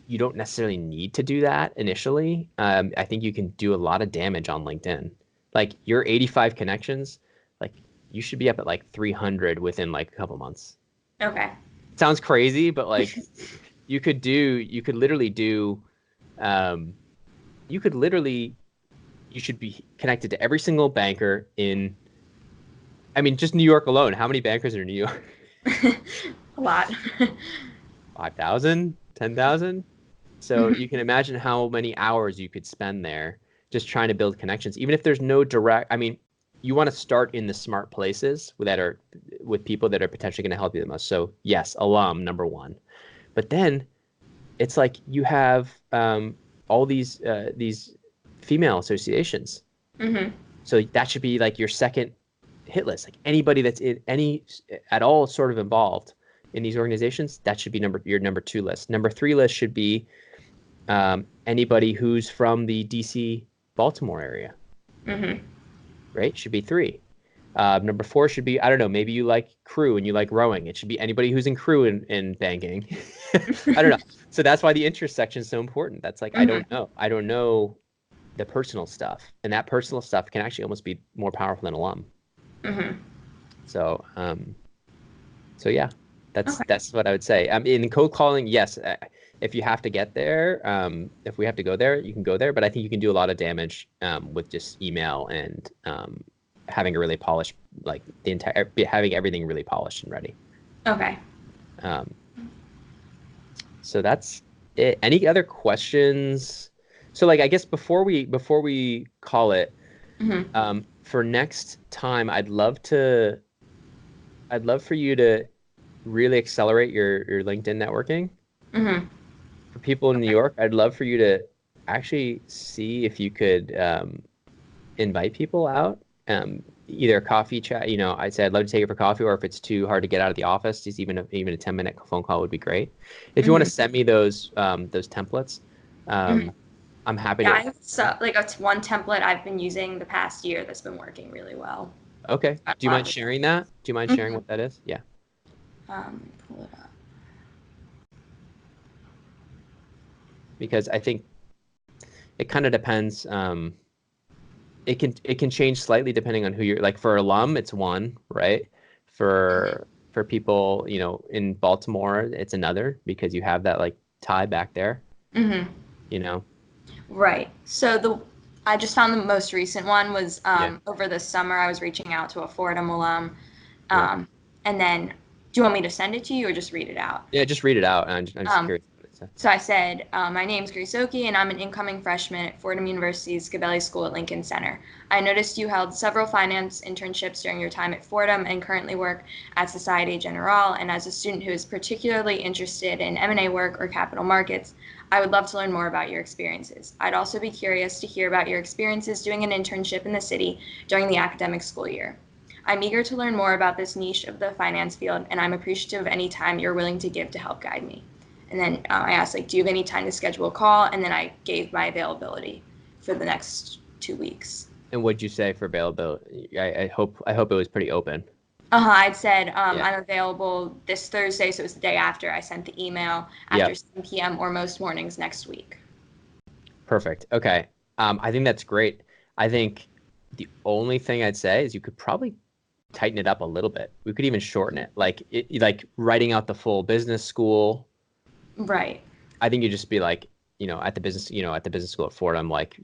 you don't necessarily need to do that initially. I think you can do a lot of damage on LinkedIn. Like your 85 connections, like you should be up at like 300 within like a couple months. Okay. Sounds crazy, but like you could you should be connected to every single banker just New York alone. How many bankers are in New York? A lot. 5,000, 10,000. So you can imagine how many hours you could spend there just trying to build connections, even if there's no direct. I mean, you want to start in the smart places with people that are potentially going to help you the most. So yes, alum, number one. But then it's like you have all these female associations. So that should be like your second hit list. Like anybody that's at all sort of involved in these organizations, that should be your number 2 list. Number 3 list should be anybody who's from the DC Baltimore area. Right? Should be 3. Number 4 should be, I don't know, maybe you like crew and you like rowing. It should be anybody who's in crew in banking. I don't know. So that's why the intersection is so important. That's like, I don't know. I don't know the personal stuff. And that personal stuff can actually almost be more powerful than alum. So yeah, that's what I would say. In cold calling, yes, if you have to get there, if we have to go there, you can go there. But I think you can do a lot of damage with just email and having a really polished, like having everything really polished and ready. Okay. Um, so that's it. Any other questions? So like, I guess before we call it, for next time, I'd love for you to really accelerate your LinkedIn networking. For people in New York, I'd love for you to actually see if you could invite people out, either a coffee chat. I'd say I'd love to take it for coffee, or if it's too hard to get out of the office, just even a 10-minute phone call would be great. If you want to send me those templates, I'm happy Yeah, to. I have it's one template I've been using the past year that's been working really well. Okay. Do you mind sharing that? Do you mind sharing what that is? Yeah. Pull it up. Because I think it kind of depends. It can change slightly depending on who you're, like for alum, it's one, right? For people, in Baltimore, it's another, because you have that like tie back there. Right. So I just found the most recent one was Yeah. over the summer. I was reaching out to a Fordham alum, Yeah. and then do you want me to send it to you or just read it out? Yeah, just read it out. I'm just curious what it says. So I said, my name's Grace Oki, and I'm an incoming freshman at Fordham University's Gabelli School at Lincoln Center. I noticed you held several finance internships during your time at Fordham and currently work at Societe Generale. And as a student who is particularly interested in M&A work or capital markets, I would love to learn more about your experiences. I'd also be curious to hear about your experiences doing an internship in the city during the academic school year. I'm eager to learn more about this niche of the finance field, and I'm appreciative of any time you're willing to give to help guide me. And then I asked, do you have any time to schedule a call? And then I gave my availability for the next 2 weeks. And what'd you say for availability? I hope it was pretty open. I'd said I'm available this Thursday, so it was the day after I sent the email, after 7 p.m. or most mornings next week. Perfect. Okay. I think that's great. I think the only thing I'd say is you could probably tighten it up a little bit. We could even shorten it. Like writing out the full business school. Right. I think you just be like, at the business school at Fordham, like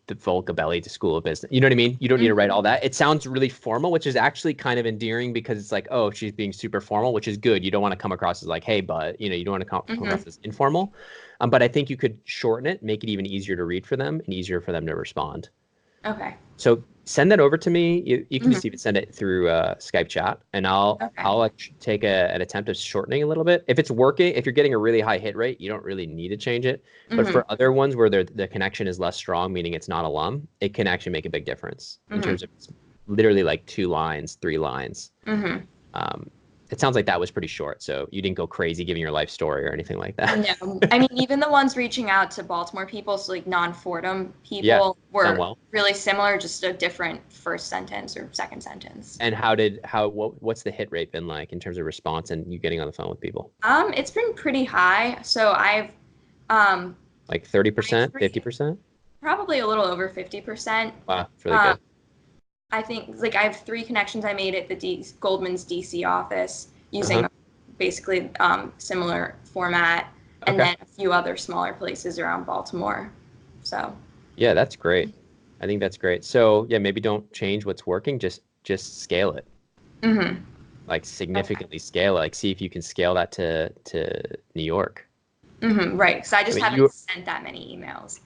the full Gabelli to School of Business. You know what I mean? You don't need to write all that. It sounds really formal, which is actually kind of endearing, because it's like, oh, she's being super formal, which is good. You don't want to come across as like, hey, but you don't want to come across as informal. But I think you could shorten it, make it even easier to read for them and easier for them to respond. Okay. So send that over to me. You can just even send it through Skype chat, and I'll take an attempt of shortening a little bit. If it's working, if you're getting a really high hit rate, you don't really need to change it. But for other ones where the connection is less strong, meaning it's not alum, it can actually make a big difference in terms of literally like 2 lines, 3 lines. It sounds like that was pretty short, so you didn't go crazy giving your life story or anything like that. No, I mean, even the ones reaching out to Baltimore people, so like non-Fordham people, were really similar, just a different first sentence or second sentence. And what's the hit rate been like in terms of response and you getting on the phone with people? It's been pretty high. So I've like 30%, 50%? Probably a little over 50%. Wow, it's really good. I think I have 3 connections I made at the Goldman's DC office using basically similar format, and then a few other smaller places around Baltimore. So yeah, that's great. I think that's great. So yeah, maybe don't change what's working. Just scale it. Like significantly scale it. Like see if you can scale that to New York. Right. Because I just haven't sent that many emails.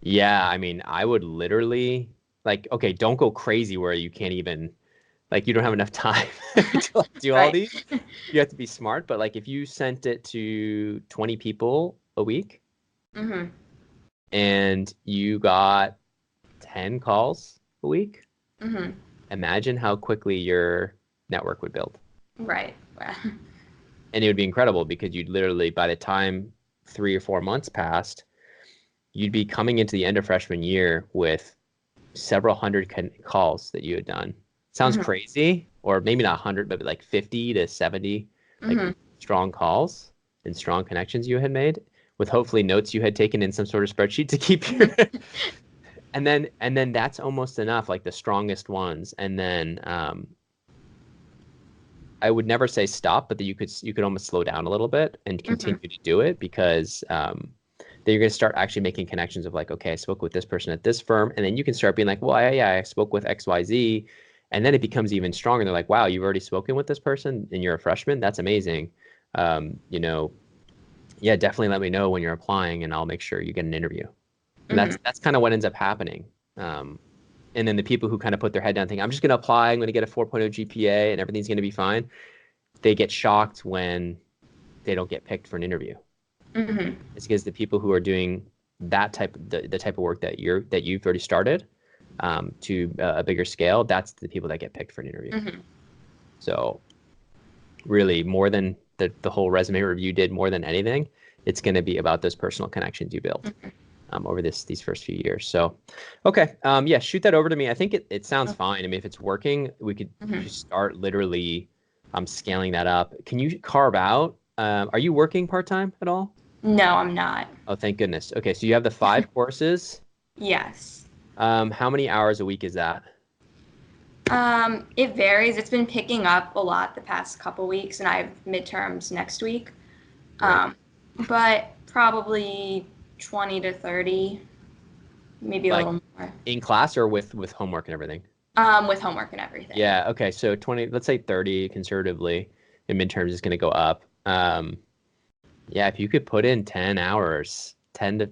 Yeah, I mean, I would literally. Like, okay, don't go crazy where you can't even, like, you don't have enough time to do all these. You have to be smart. But like, if you sent it to 20 people a week, and you got 10 calls a week, imagine how quickly your network would build. Right. And it would be incredible, because you'd literally, by the time 3 or 4 months passed, you'd be coming into the end of freshman year with several hundred calls that you had done. Sounds crazy, or maybe not 100, but like 50 to 70 like strong calls and strong connections you had made, with hopefully notes you had taken in some sort of spreadsheet to keep your and then that's almost enough, like the strongest ones. And then I would never say stop, but that you could almost slow down a little bit and continue to do it, because then you're going to start actually making connections of like, okay, I spoke with this person at this firm. And then you can start being like, well, yeah, I spoke with XYZ And then it becomes even stronger. They're like, wow, you've already spoken with this person and you're a freshman? That's amazing. You know, yeah, definitely let me know when you're applying and I'll make sure you get an interview. And that's kind of what ends up happening. And then the people who kind of put their head down thinking, I'm just going to apply, I'm going to get a 4.0 GPA and everything's going to be fine. They get shocked when they don't get picked for an interview. It's because the people who are doing that the type of work that you've already started to a bigger scale, that's the people that get picked for an interview. So really, more than the whole resume review did, more than anything, it's going to be about those personal connections you build over these first few years. So, okay, yeah, shoot that over to me. I think it sounds fine. I mean, if it's working, we could just start literally scaling that up. Can you carve out? Are you working part-time at all? No, I'm not. Oh, thank goodness. Okay, so you have the 5 courses. Yes. How many hours a week is that? It varies. It's been picking up a lot the past couple weeks, and I have midterms next week. Right. But probably 20 to 30, maybe a little more. In class or with homework and everything? With homework and everything. Yeah, okay, so 20, let's say 30 conservatively, and midterms is going to go up. Yeah, if you could put in 10 hours, 10 to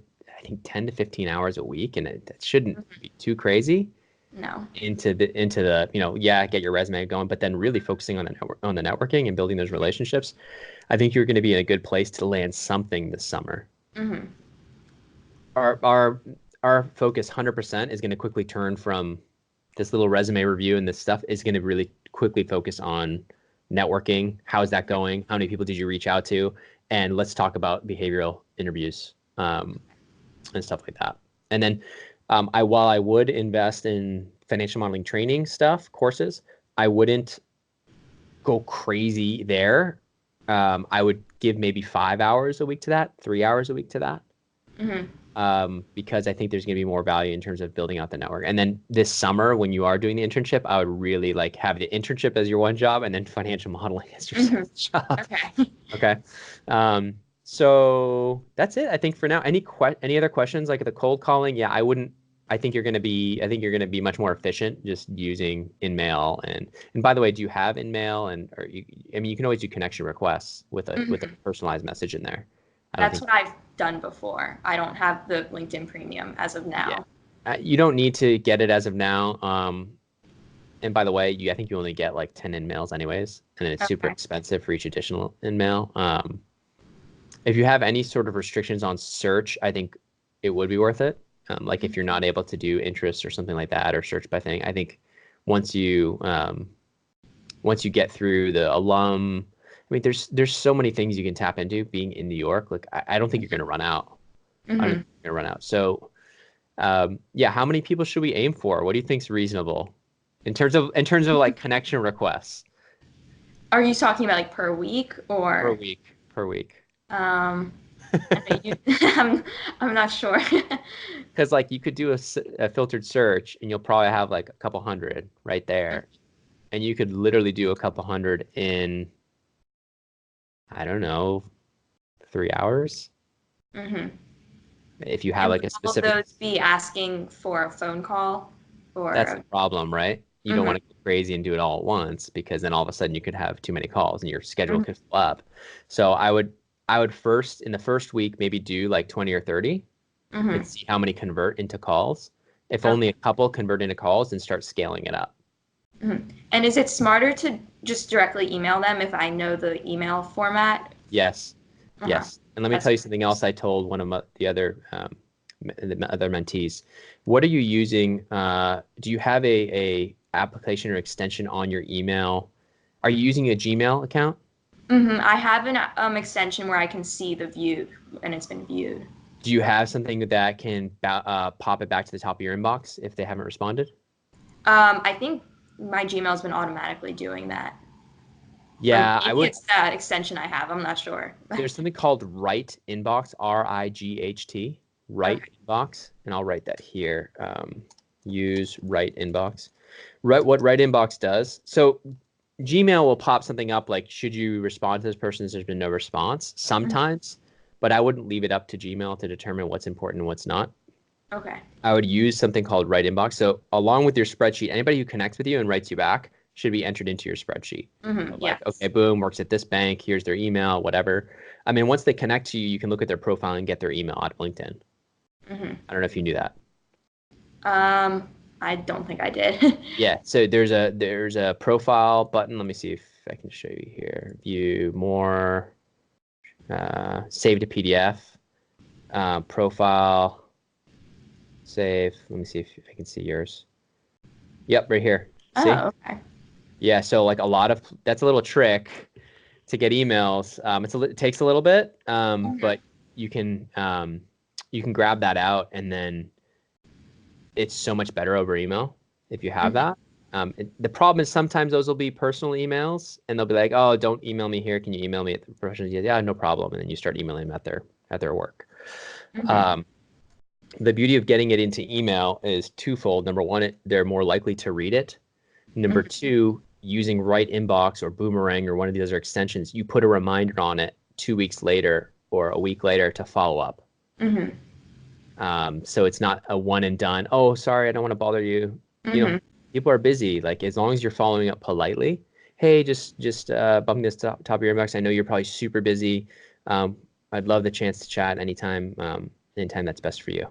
15 hours a week, and that shouldn't be too crazy. No. Into the yeah, get your resume going, but then really focusing on the networking and building those relationships. I think you're going to be in a good place to land something this summer. Our focus 100% is going to quickly turn from this little resume review and this stuff is going to really quickly focus on networking. How is that going? How many people did you reach out to? And let's talk about behavioral interviews and stuff like that. And then while I would invest in financial modeling training stuff, courses, I wouldn't go crazy there. I would give maybe 5 hours a week to that, 3 hours a week to that. Because I think there's going to be more value in terms of building out the network. And then this summer, when you are doing the internship, I would really like have the internship as your one job and then financial modeling as your second job. Okay. So that's it, I think, for now. Any other questions, like the cold calling? Yeah, I think you're going to be much more efficient just using InMail. And by the way, do you have InMail? You can always do connection requests with a personalized message in there. That's what I've done before. I don't have the LinkedIn Premium as of now. Yeah. You don't need to get it as of now. And by the way, I think you only get like 10 InMails anyways, and then it's super expensive for each additional InMail. If you have any sort of restrictions on search, I think it would be worth it. Like if you're not able to do interests or something like that, or search by thing, I think once you get through the alum, I mean, there's so many things you can tap into being in New York. Like I don't think you're going to run out. I don't think you're going to run out. So yeah, how many people should we aim for? What do you think's reasonable in terms of like connection requests? Are you talking about like per week or per week? I'm not sure. Because like you could do a filtered search and you'll probably have like a couple hundred right there, and you could literally do a couple hundred in, I don't know, 3 hours. If you have like a specific. Will those be asking for a phone call? Or that's the problem, right? You don't want to go crazy and do it all at once, because then all of a sudden you could have too many calls and your schedule could fill up. So I would first, in the first week, maybe do like 20 or 30 and see how many convert into calls. If only a couple convert into calls, then start scaling it up. And is it smarter to just directly email them if I know the email format? Yes. Yes. And let me tell you something else I told one of the other mentees. What are you using? Do you have a application or extension on your email? Are you using a Gmail account? I have an extension where I can see the view and it's been viewed. Do you have something that can pop it back to the top of your inbox if they haven't responded? I think my Gmail's been automatically doing that. Yeah, I would. It's that extension I have. I'm not sure. There's something called Write Inbox, RIGHT, Write Inbox, and I'll write that here. Use Write Inbox. What Write Inbox does. So Gmail will pop something up like, should you respond to this person? There's been no response sometimes, but I wouldn't leave it up to Gmail to determine what's important and what's not. Okay. I would use something called Write Inbox. So along with your spreadsheet, anybody who connects with you and writes you back should be entered into your spreadsheet. So like, Yes. okay, boom, works at this bank. Here's their email, whatever. I mean, once they connect to you, you can look at their profile and get their email out of LinkedIn. I don't know if you knew that. I don't think I did. Yeah. So there's a profile button. Let me see if I can show you here. View more, save to PDF, profile, save. Let me see if I can see yours. Yep, right here. See? Oh, okay. Yeah, so like that's a little trick to get emails. It takes a little bit, but you can grab that out, and then it's so much better over email if you have that. The problem is sometimes those will be personal emails, and they'll be like, "Oh, don't email me here. Can you email me at the professional?" Yeah, no problem. And then you start emailing them at their work. The beauty of getting it into email is twofold. Number one, they're more likely to read it. Number two, using Write Inbox or Boomerang or one of the other extensions, you put a reminder on it 2 weeks later or a week later to follow up. So it's not a one and done. Oh, sorry, I don't want to bother you. You know, people are busy. Like as long as you're following up politely. Hey, just bumping this top of your inbox. I know you're probably super busy. I'd love the chance to chat anytime. Anytime that's best for you.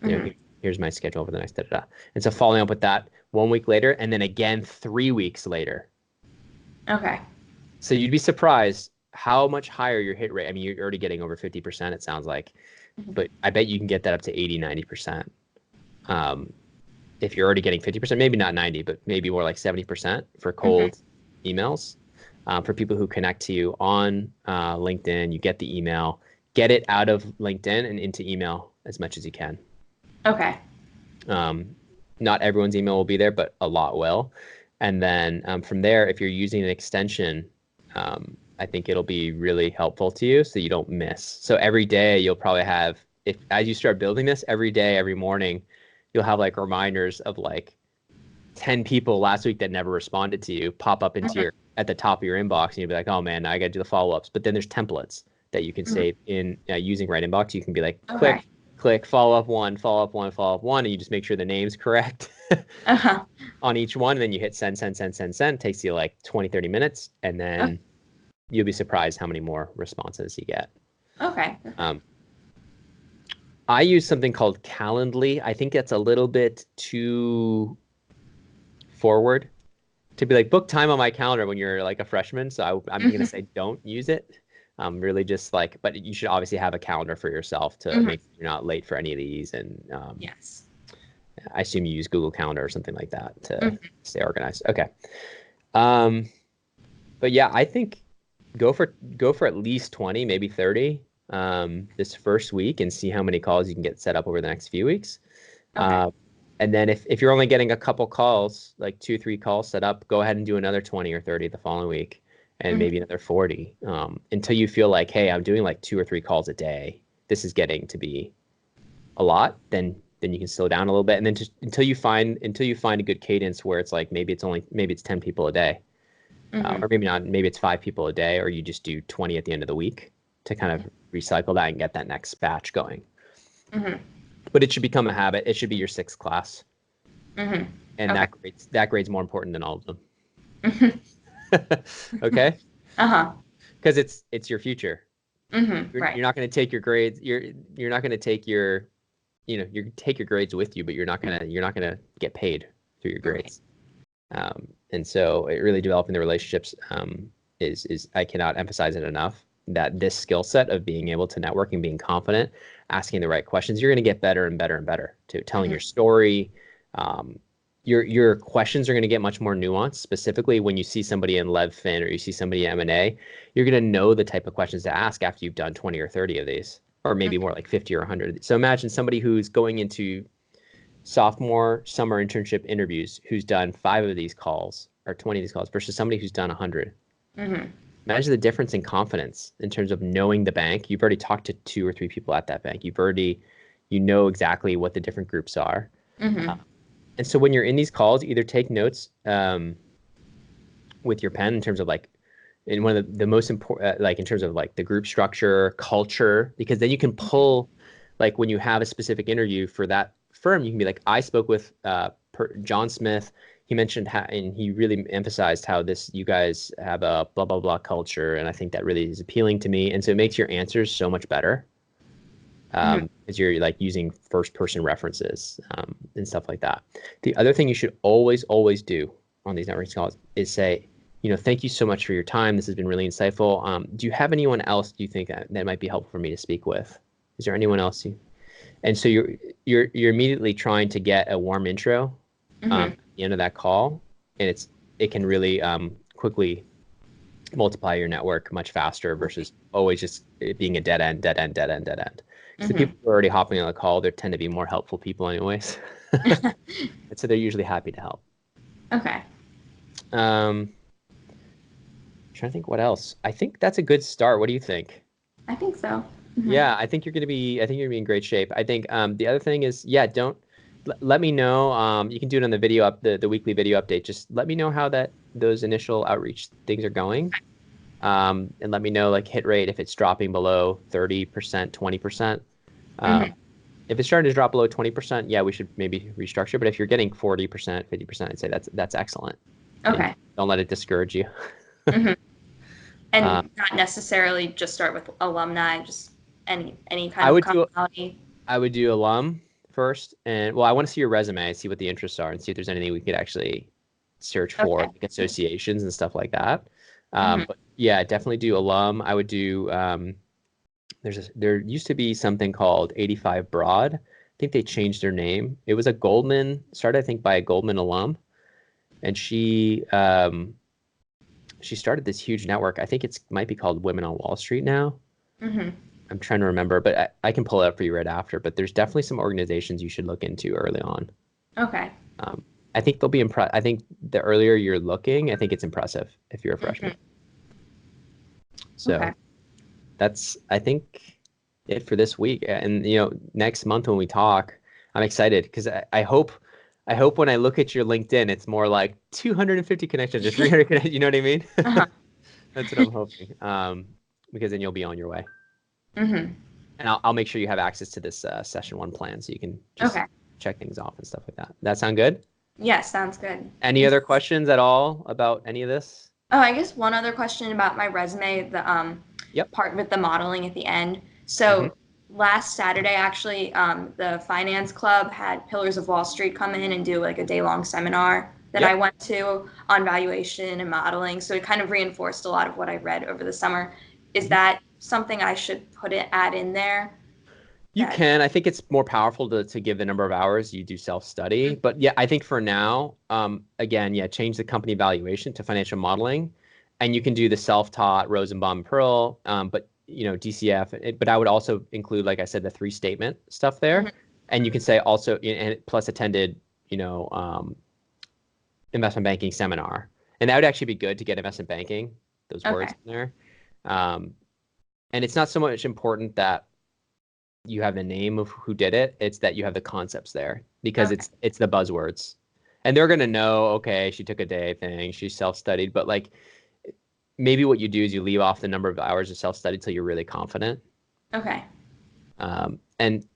You know, here's my schedule over the next da-da-da. And so following up with that 1 week later, and then again 3 weeks later. Okay. So you'd be surprised how much higher your hit rate. I mean, you're already getting over 50%, it sounds like, but I bet you can get that up to 80, 90%. If you're already getting 50%, maybe not 90, but maybe more like 70% for cold emails. For people who connect to you on LinkedIn, you get the email, get it out of LinkedIn and into email as much as you can. Okay. Not everyone's email will be there, but a lot will. And then from there, if you're using an extension, I think it'll be really helpful to you so you don't miss. So every day you'll probably have, as you start building this, every day, every morning, you'll have like reminders of like 10 people last week that never responded to you pop up into at the top of your inbox, and you'll be like, oh man, now I got to do the follow-ups. But then there's templates that you can save in using Write Inbox. You can be like, click, follow up one, and you just make sure the name's correct on each one. And then you hit send. It takes you like 20, 30 minutes. And then you'll be surprised how many more responses you get. Okay. I use something called Calendly. I think that's a little bit too forward to be like, book time on my calendar when you're like a freshman. So I'm going to say don't use it. Really just like, but you should obviously have a calendar for yourself to make sure you're not late for any of these. And yes, I assume you use Google Calendar or something like that to stay organized. Okay. But yeah, I think go for at least 20, maybe 30 this first week and see how many calls you can get set up over the next few weeks. And then if you're only getting a couple calls, like 2-3 calls set up, go ahead and do another 20 or 30 the following week. And maybe another 40 until you feel like, hey, I'm doing like 2 or 3 calls a day. This is getting to be a lot. Then you can slow down a little bit, and then just until you find a good cadence where it's like maybe it's 10 people a day, or maybe not. Maybe it's 5 people a day, or you just do 20 at the end of the week to kind of recycle that and get that next batch going. But it should become a habit. It should be your 6th class, and that grade's more important than all of them. Okay. Because it's your future. You're not going to take your grades. You're not going to take your, you take your grades with you, but you're not gonna get paid through your grades. And so it really developing the relationships is I cannot emphasize it enough that this skill set of being able to network and being confident, asking the right questions, you're going to get better and better and better to telling your story. Your questions are going to get much more nuanced. Specifically, when you see somebody in LevFin or you see somebody in M&A, you're going to know the type of questions to ask after you've done 20 or 30 of these, or maybe more like 50 or 100. So imagine somebody who's going into sophomore summer internship interviews who's done 5 of these calls or 20 of these calls versus somebody who's done 100. Imagine the difference in confidence in terms of knowing the bank. You've already talked to 2 or 3 people at that bank. You know exactly what the different groups are. And so when you're in these calls, either take notes with your pen in terms of like, in one of the most important, like in terms of like the group structure, culture, because then you can pull like when you have a specific interview for that firm, you can be like, I spoke with John Smith. He mentioned how, and he really emphasized how you guys have a blah, blah, blah culture. And I think that really is appealing to me. And so it makes your answers so much better. As you're like using first person references and stuff like that. The other thing you should always do on these networking calls is say, thank you so much for your time. This has been really insightful. Do you have anyone else you think that might be helpful for me to speak with? Is there anyone else and so you're immediately trying to get a warm intro at the end of that call, and it can really quickly multiply your network much faster versus always just it being a dead end. Because the people who are already hopping on the call, they tend to be more helpful people anyways. And so they're usually happy to help. Okay. Trying to think what else. I think that's a good start. What do you think? I think so. Yeah, I think you're gonna be in great shape. I think the other thing is, let me know. You can do it on the video the weekly video update. Just let me know how those initial outreach things are going. And let me know like hit rate if it's dropping below 30%, 20%. If it's starting to drop below 20%, yeah, we should maybe restructure. But if you're getting 40%, 50%, I'd say that's excellent. Okay. And don't let it discourage you. And not necessarily just start with alumni, just any kind of commonality. I would do alum first, and I want to see your resume, see what the interests are, and see if there's anything we could actually search for, like associations and stuff like that. But yeah, definitely do alum. I would do. There used to be something called 85 Broad. I think they changed their name. It was started I think by a Goldman alum, and she started this huge network. I think might be called Women on Wall Street now. I'm trying to remember, but I can pull it up for you right after. But there's definitely some organizations you should look into early on. Okay. I think they'll be impressed. I think the earlier you're looking, I think it's impressive if you're a freshman. So that's, I think, it for this week. And, next month when we talk, I'm excited because I hope when I look at your LinkedIn, it's more like 250 connections or 300 connections. You know what I mean? That's what I'm hoping. Because then you'll be on your way. And I'll make sure you have access to this session 1 plan so you can just check things off and stuff like that. That sound good? Yes, sounds good. Any other questions at all about any of this? Oh, I guess one other question about my resume, the part with the modeling at the end. So last Saturday, actually, the finance club had Pillars of Wall Street come in and do like a day-long seminar that I went to on valuation and modeling. So it kind of reinforced a lot of what I read over the summer. Is that something I should add in there? You can. I think it's more powerful to give the number of hours you do self-study. But yeah, I think for now, again, change the company valuation to financial modeling. And you can do the self-taught Rosenbaum Pearl, but DCF. But I would also include, like I said, the 3-statement stuff there. And you can say also, and plus attended, investment banking seminar. And that would actually be good to get investment banking, those words in there. And it's not so much important that you have the name of who did it. It's that you have the concepts there because it's the buzzwords. And they're going to know, okay, she took a day thing, she self-studied, but like maybe what you do is you leave off the number of hours of self-study till you're really confident. Okay. And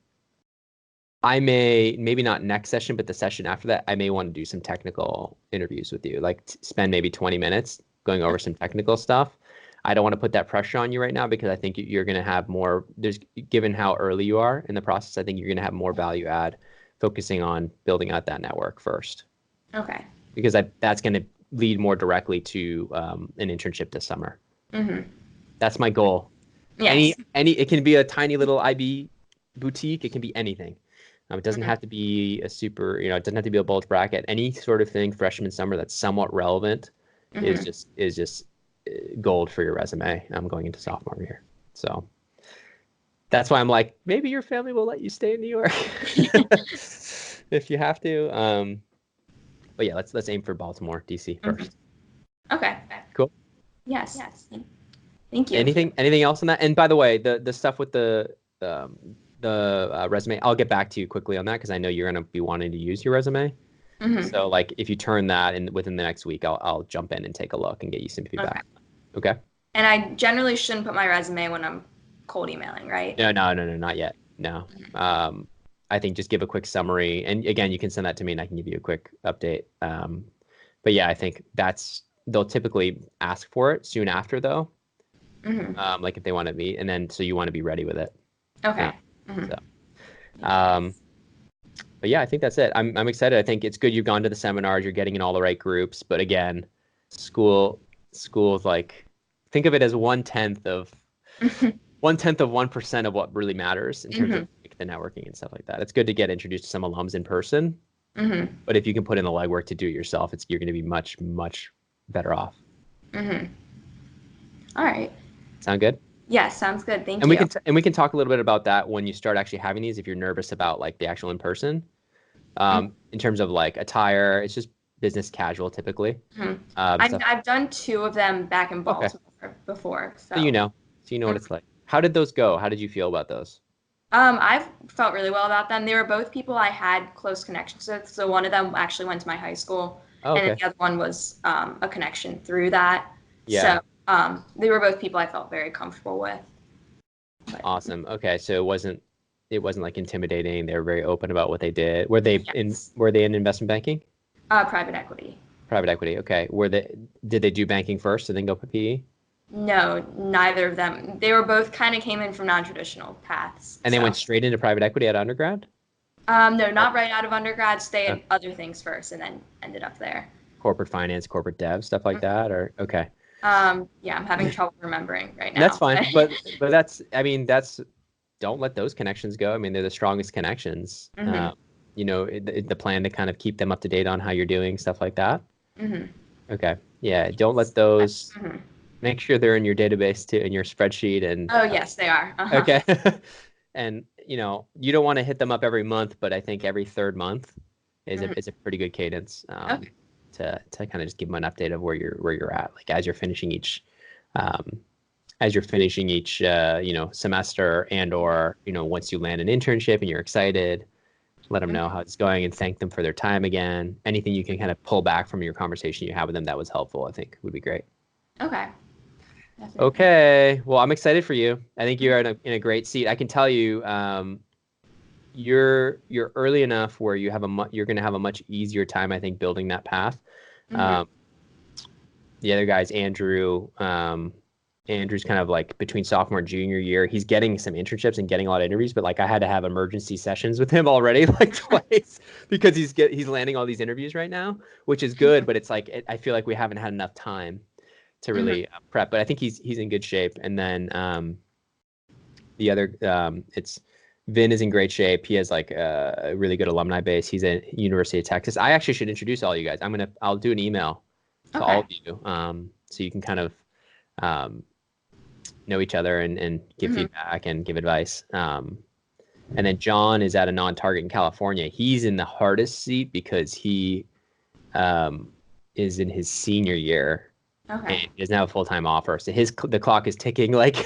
I maybe not next session, but the session after that, I may want to do some technical interviews with you, like spend maybe 20 minutes going over some technical stuff. I don't want to put that pressure on you right now because I think you're going to have more, given how early you are in the process, I think you're going to have more value add focusing on building out that network first. Okay. Because that's going to lead more directly to an internship this summer. That's my goal. Yes. It can be a tiny little IB boutique. It can be anything. It doesn't have to be a super, it doesn't have to be a bulge bracket. Any sort of thing freshman summer that's somewhat relevant is just gold for your resume. I'm going into sophomore year. So that's why I'm like, maybe your family will let you stay in New York if you have to. But yeah, let's aim for Baltimore, DC first. Okay. Cool. Yes. Thank you. Anything else on that? And by the way, the stuff with the resume, I'll get back to you quickly on that because I know you're going to be wanting to use your resume. So like if you turn that in within the next week, I'll jump in and take a look and get you some feedback. Okay. And I generally shouldn't put my resume when I'm cold emailing, right? No, not yet. No. I think just give a quick summary. And again, you can send that to me and I can give you a quick update. But yeah, I think they'll typically ask for it soon after though. Like if they want to meet, and then so you want to be ready with it. Okay. So, but yeah, I think that's it. I'm excited. I think it's good you've gone to the seminars. You're getting in all the right groups. But again, school's like, think of it as 1/10 of 1% of what really matters in terms of like, the networking and stuff like that. It's good to get introduced to some alums in person. But if you can put in the legwork to do it yourself, you're going to be much, much better off. All right. Sound good? Yeah, sounds good. Thank you. And we can talk a little bit about that when you start actually having these, if you're nervous about like the actual in-person. In terms of like attire, it's just business casual typically. I've done 2 of them back in Baltimore before. So you know what it's like. How did those go? How did you feel about those? I've felt really well about them. They were both people I had close connections with. So one of them actually went to my high school, and then the other one was a connection through that. Yeah. So they were both people I felt very comfortable with. But, awesome. Okay, so it wasn't like intimidating. They were very open about what they did. Were they in investment banking? Private equity. Private equity. Okay. Did they do banking first and then go for PE? No, neither of them. They were both kind of came in from non-traditional paths. And they went straight into private equity at undergrad? No, not right out of undergrad. They had other things first and then ended up there. Corporate finance, corporate dev, stuff like that, or okay. Yeah, I'm having trouble remembering right now. That's fine, but don't let those connections go. I mean, they're the strongest connections. The plan to kind of keep them up to date on how you're doing, stuff like that. Okay. Yeah, don't let those. Make sure they're in your database too, in your spreadsheet, and yes, they are. Okay. And you don't want to hit them up every month, but I think every third month is a pretty good cadence to kind of just give them an update of where you're at, like as you're finishing each semester, and or once you land an internship and you're excited, let them know how it's going and thank them for their time again. Anything you can kind of pull back from your conversation you have with them that was helpful, I think would be great. Okay. Definitely. Okay. Well, I'm excited for you. I think you're in a great seat. I can tell you, you're early enough where you're going to have a much easier time, I think, building that path. The other guy's Andrew. Andrew's kind of like between sophomore and junior year. He's getting some internships and getting a lot of interviews, but like I had to have emergency sessions with him already, like twice, because he's landing all these interviews right now, which is good. But it's like I feel like we haven't had enough time to really prep, but I think he's in good shape. And then the other, Vin is in great shape. He has like a really good alumni base. He's at University of Texas. I actually should introduce all you guys. I'll do an email to all of you, so you can kind of know each other and give feedback and give advice. And then John is at a non-target in California. He's in the hardest seat because he is in his senior year. Okay. And he doesn't have a full-time offer, so the clock is ticking like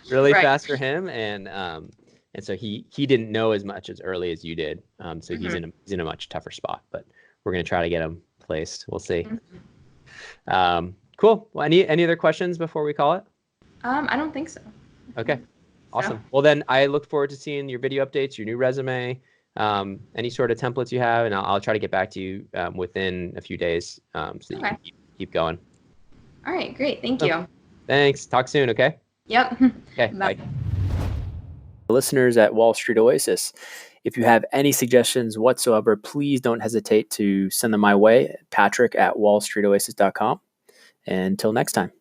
really fast for him, and so he didn't know as much as early as you did, so he's in a much tougher spot. But we're gonna try to get him placed. We'll see. Cool. Well, any other questions before we call it? I don't think so. Okay. Awesome. Well, then I look forward to seeing your video updates, your new resume, any sort of templates you have, and I'll try to get back to you within a few days, so you can keep going. All right, great. Thank you. Thanks. Talk soon, okay? Yep. Okay, bye. Listeners at Wall Street Oasis, if you have any suggestions whatsoever, please don't hesitate to send them my way, Patrick at wallstreetoasis.com. Until next time.